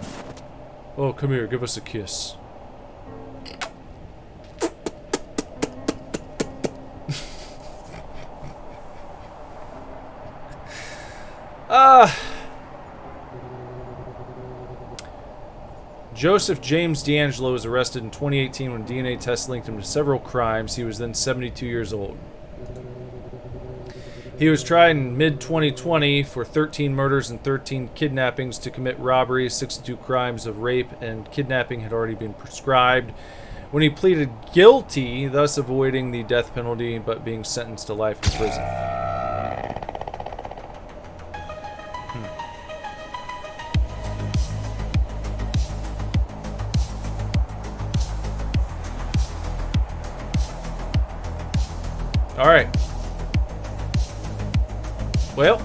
Oh, come here, give us a kiss. Joseph James D'Angelo was arrested in 2018 when DNA tests linked him to several crimes. He was then 72 years old. He was tried in mid-2020 for 13 murders and 13 kidnappings to commit robbery. 62 crimes of rape and kidnapping had already been prescribed when he pleaded guilty, thus avoiding the death penalty but being sentenced to life in prison. All right. Well,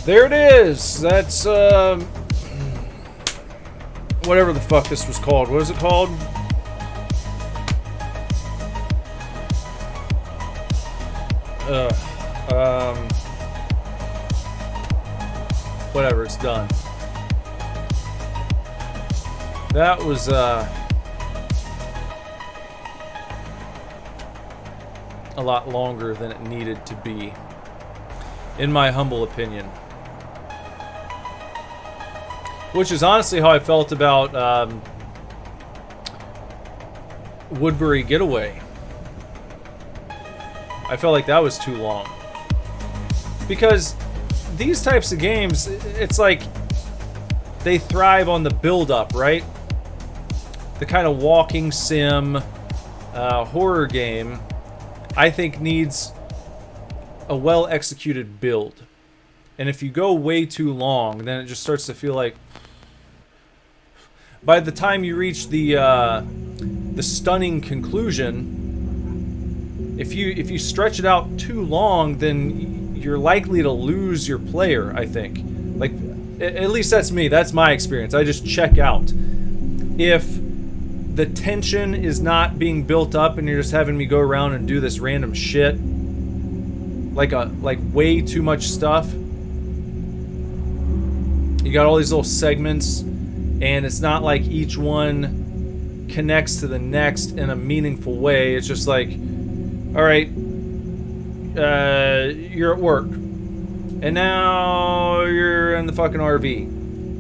there it is. That's whatever the fuck this was called. What is it called? Whatever. It's done. That was a lot longer than it needed to be, in my humble opinion. Which is honestly how I felt about Woodbury Getaway. I felt like that was too long. Because these types of games, it's like they thrive on the build-up, right? The kind of walking sim horror game, I think, needs a well-executed build. And if you go way too long, then it just starts to feel like, by the time you reach the stunning conclusion, if you stretch it out too long, then you're likely to lose your player, I think. Like, at least that's me. That's my experience. I just check out. If the tension is not being built up and you're just having me go around and do this random shit, like way too much stuff. You got all these little segments, and it's not like each one connects to the next in a meaningful way. It's just like, all right, you're at work, and now you're in the fucking RV,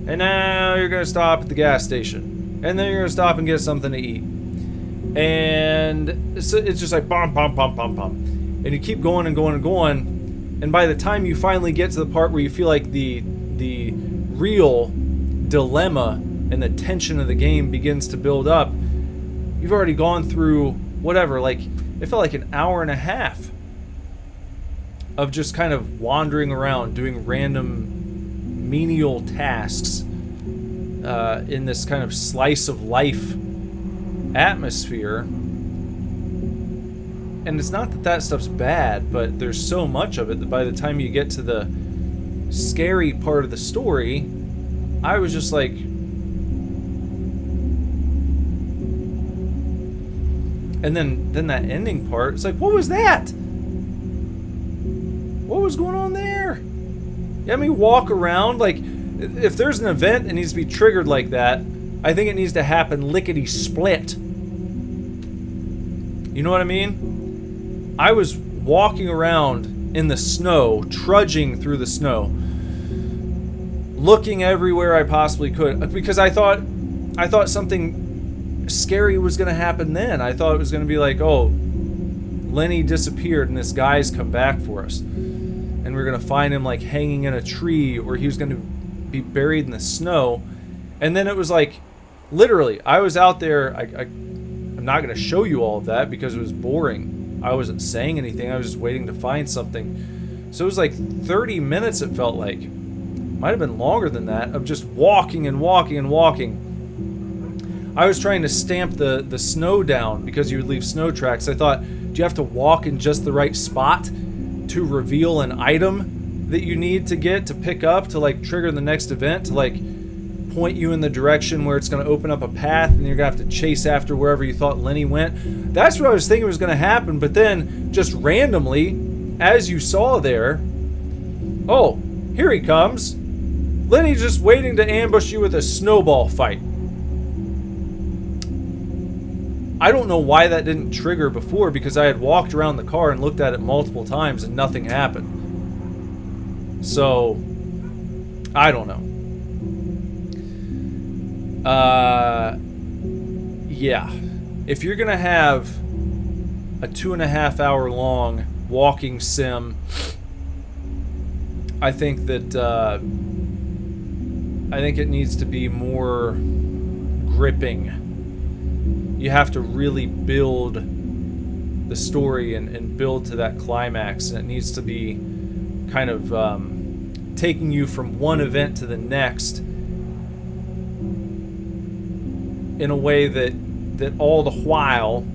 and now you're gonna stop at the gas station. And then you're going to stop and get something to eat. And it's just like bum, bum, bum, bum, bum. And you keep going and going and going. And by the time you finally get to the part where you feel like the real dilemma and the tension of the game begins to build up, you've already gone through whatever, like, it felt like an hour and a half of just kind of wandering around, doing random menial tasks. In this kind of slice of life atmosphere. And it's not that that stuff's bad, but there's so much of it that by the time you get to the scary part of the story, I was just like, and then that ending part, it's like, what was that? What was going on there? You had me walk around, like, if there's an event that needs to be triggered like that, I think it needs to happen lickety-split. You know what I mean? I was walking around in the snow, trudging through the snow, looking everywhere I possibly could, because I thought something scary was going to happen then. I thought it was going to be like, oh, Lenny disappeared and this guy's come back for us. And we're going to find him like hanging in a tree, or he was going to be buried in the snow. And then it was like, literally, I was out there. I'm not going to show you all of that because it was boring. I wasn't saying anything. I was just waiting to find something. So it was like 30 minutes, it felt like. Might have been longer than that, of just walking and walking and walking. I was trying to stamp the snow down because you would leave snow tracks. I thought, do you have to walk in just the right spot to reveal an item that you need to get to pick up to like trigger the next event, to like point you in the direction where it's going to open up a path and you're going to have to chase after wherever you thought Lenny went? That's what I was thinking was going to happen. But then just randomly, as you saw there, oh, Here he comes. Lenny's just waiting to ambush you with a snowball fight. I don't know why that didn't trigger before, because I had walked around the car and looked at it multiple times and nothing happened. So, I don't know. Yeah. If you're going to have a 2.5 hour long walking sim, I think that I think it needs to be more gripping. You have to really build the story and build to that climax, and it needs to be kind of taking you from one event to the next in a way that all the while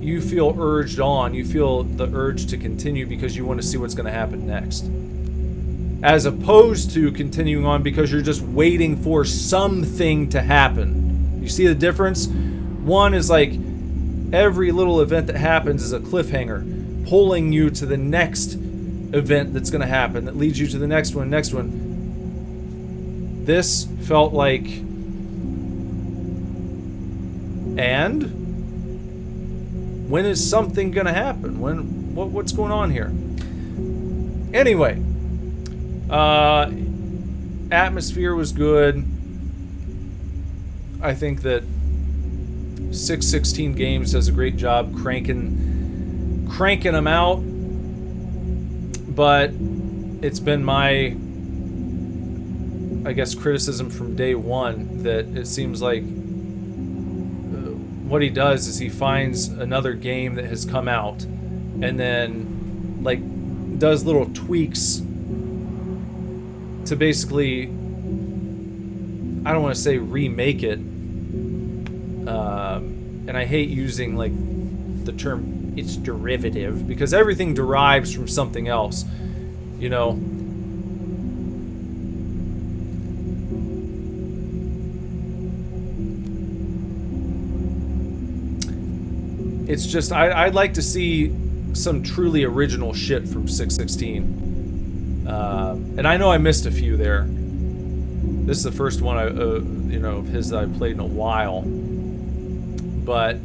you feel urged on, you feel the urge to continue because you want to see what's going to happen next, as opposed to continuing on because you're just waiting for something to happen. You see the difference? One is like every little event that happens is a cliffhanger, pulling you to the next event that's going to happen, that leads you to the next one. This felt like, and when is something going to happen? What's going on here? Anyway, atmosphere was good. I think that 616 Games does a great job cranking them out, but it's been my, I guess, criticism from day one that it seems like what he does is he finds another game that has come out and then like does little tweaks to basically, I don't want to say remake it, and I hate using like the term it's derivative, because everything derives from something else, you know. It's just, I'd like to see some truly original shit from 616. And I know I missed a few there. This is the first one of his that I've played in a while. But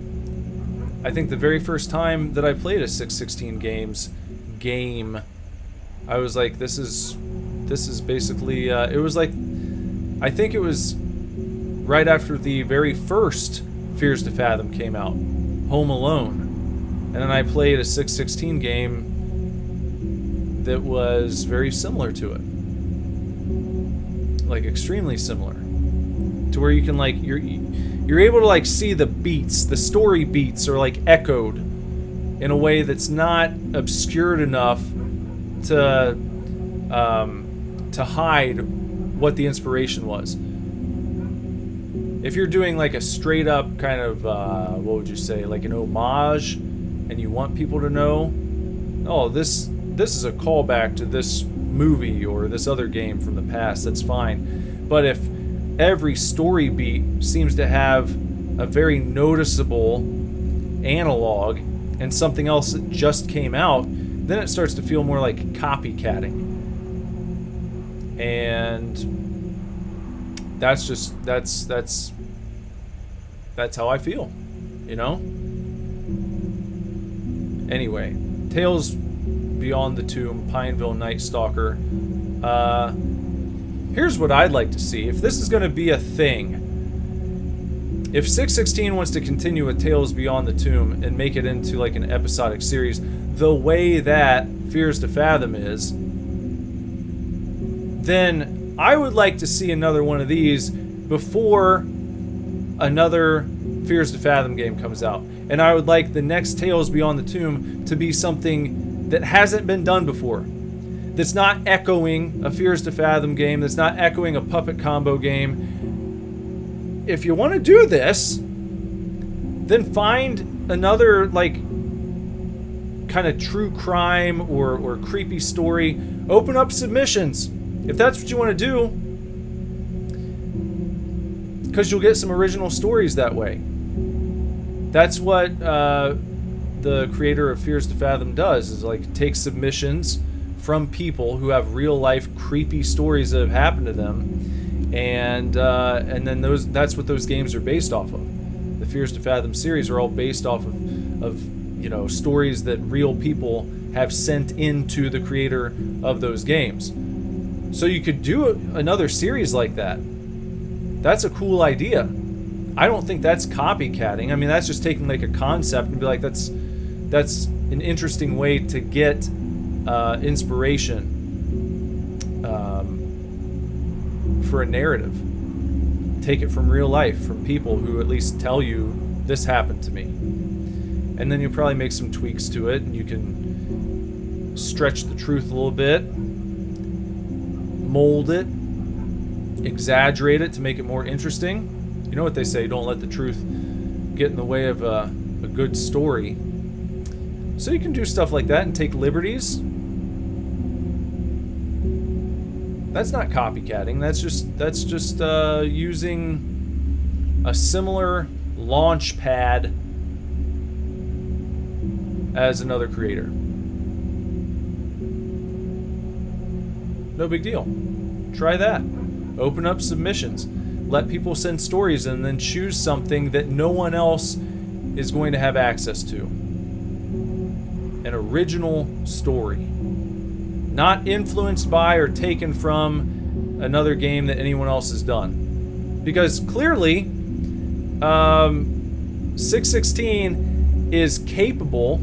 I think the very first time that I played a 616 game, I was like, this is basically, it was like, I think it was right after the very first Fears to Fathom came out, Home Alone. And then I played a 616 game that was very similar to it. Like extremely similar. To where you can like, you're able to like see the beats, the story beats are like echoed in a way that's not obscured enough to hide what the inspiration was. If you're doing like a straight up kind of, what would you say, like an homage, and you want people to know, oh, this is a callback to this movie or this other game from the past, that's fine. But if every story beat seems to have a very noticeable analog and something else that just came out, then it starts to feel more like copycatting. And that's how I feel, you know? Anyway, Tales Beyond the Tomb, Pineville, Night Stalker. Here's what I'd like to see. If this is going to be a thing, if 616 wants to continue with Tales Beyond the Tomb and make it into like an episodic series, the way that Fears to Fathom is, then I would like to see another one of these before another Fears to Fathom game comes out. And I would like the next Tales Beyond the Tomb to be something that hasn't been done before. That's not echoing a Fears to Fathom game, that's not echoing a Puppet Combo game. If you want to do this, then find another like kind of true crime or creepy story. Open up submissions if that's what you want to do, because you'll get some original stories that way. That's what the creator of Fears to Fathom does, is like take submissions from people who have real life creepy stories that have happened to them, and then that's what those games are based off of. The Fears to Fathom series are all based off of you know, stories that real people have sent into the creator of those games. So you could do another series like that. That's a cool idea. I don't think that's copycatting. I mean, that's just taking like a concept and be like, that's an interesting way to get inspiration for a narrative. Take it from real life, from people who at least tell you this happened to me. And then you probably make some tweaks to it, and you can stretch the truth a little bit, mold it, exaggerate it to make it more interesting. You know what they say, don't let the truth get in the way of a good story. So you can do stuff like that and take liberties. That's not copycatting. That's just using a similar launch pad as another creator. No big deal. Try that. Open up submissions. Let people send stories and then choose something that no one else is going to have access to. An original story. Not influenced by or taken from another game that anyone else has done. Because clearly, 616 is capable.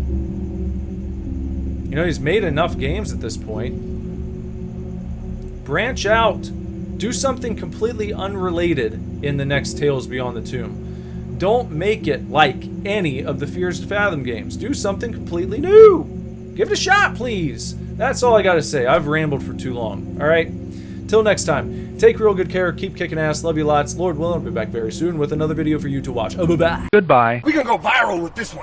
You know, he's made enough games at this point. Branch out. Do something completely unrelated in the next Tales Beyond the Tomb. Don't make it like any of the Fears to Fathom games. Do something completely new. Give it a shot, please. That's all I gotta say. I've rambled for too long. Alright? Till next time, take real good care, keep kicking ass, love you lots. Lord willing, I'll be back very soon with another video for you to watch. Bye-bye. Goodbye. We gonna go viral with this one.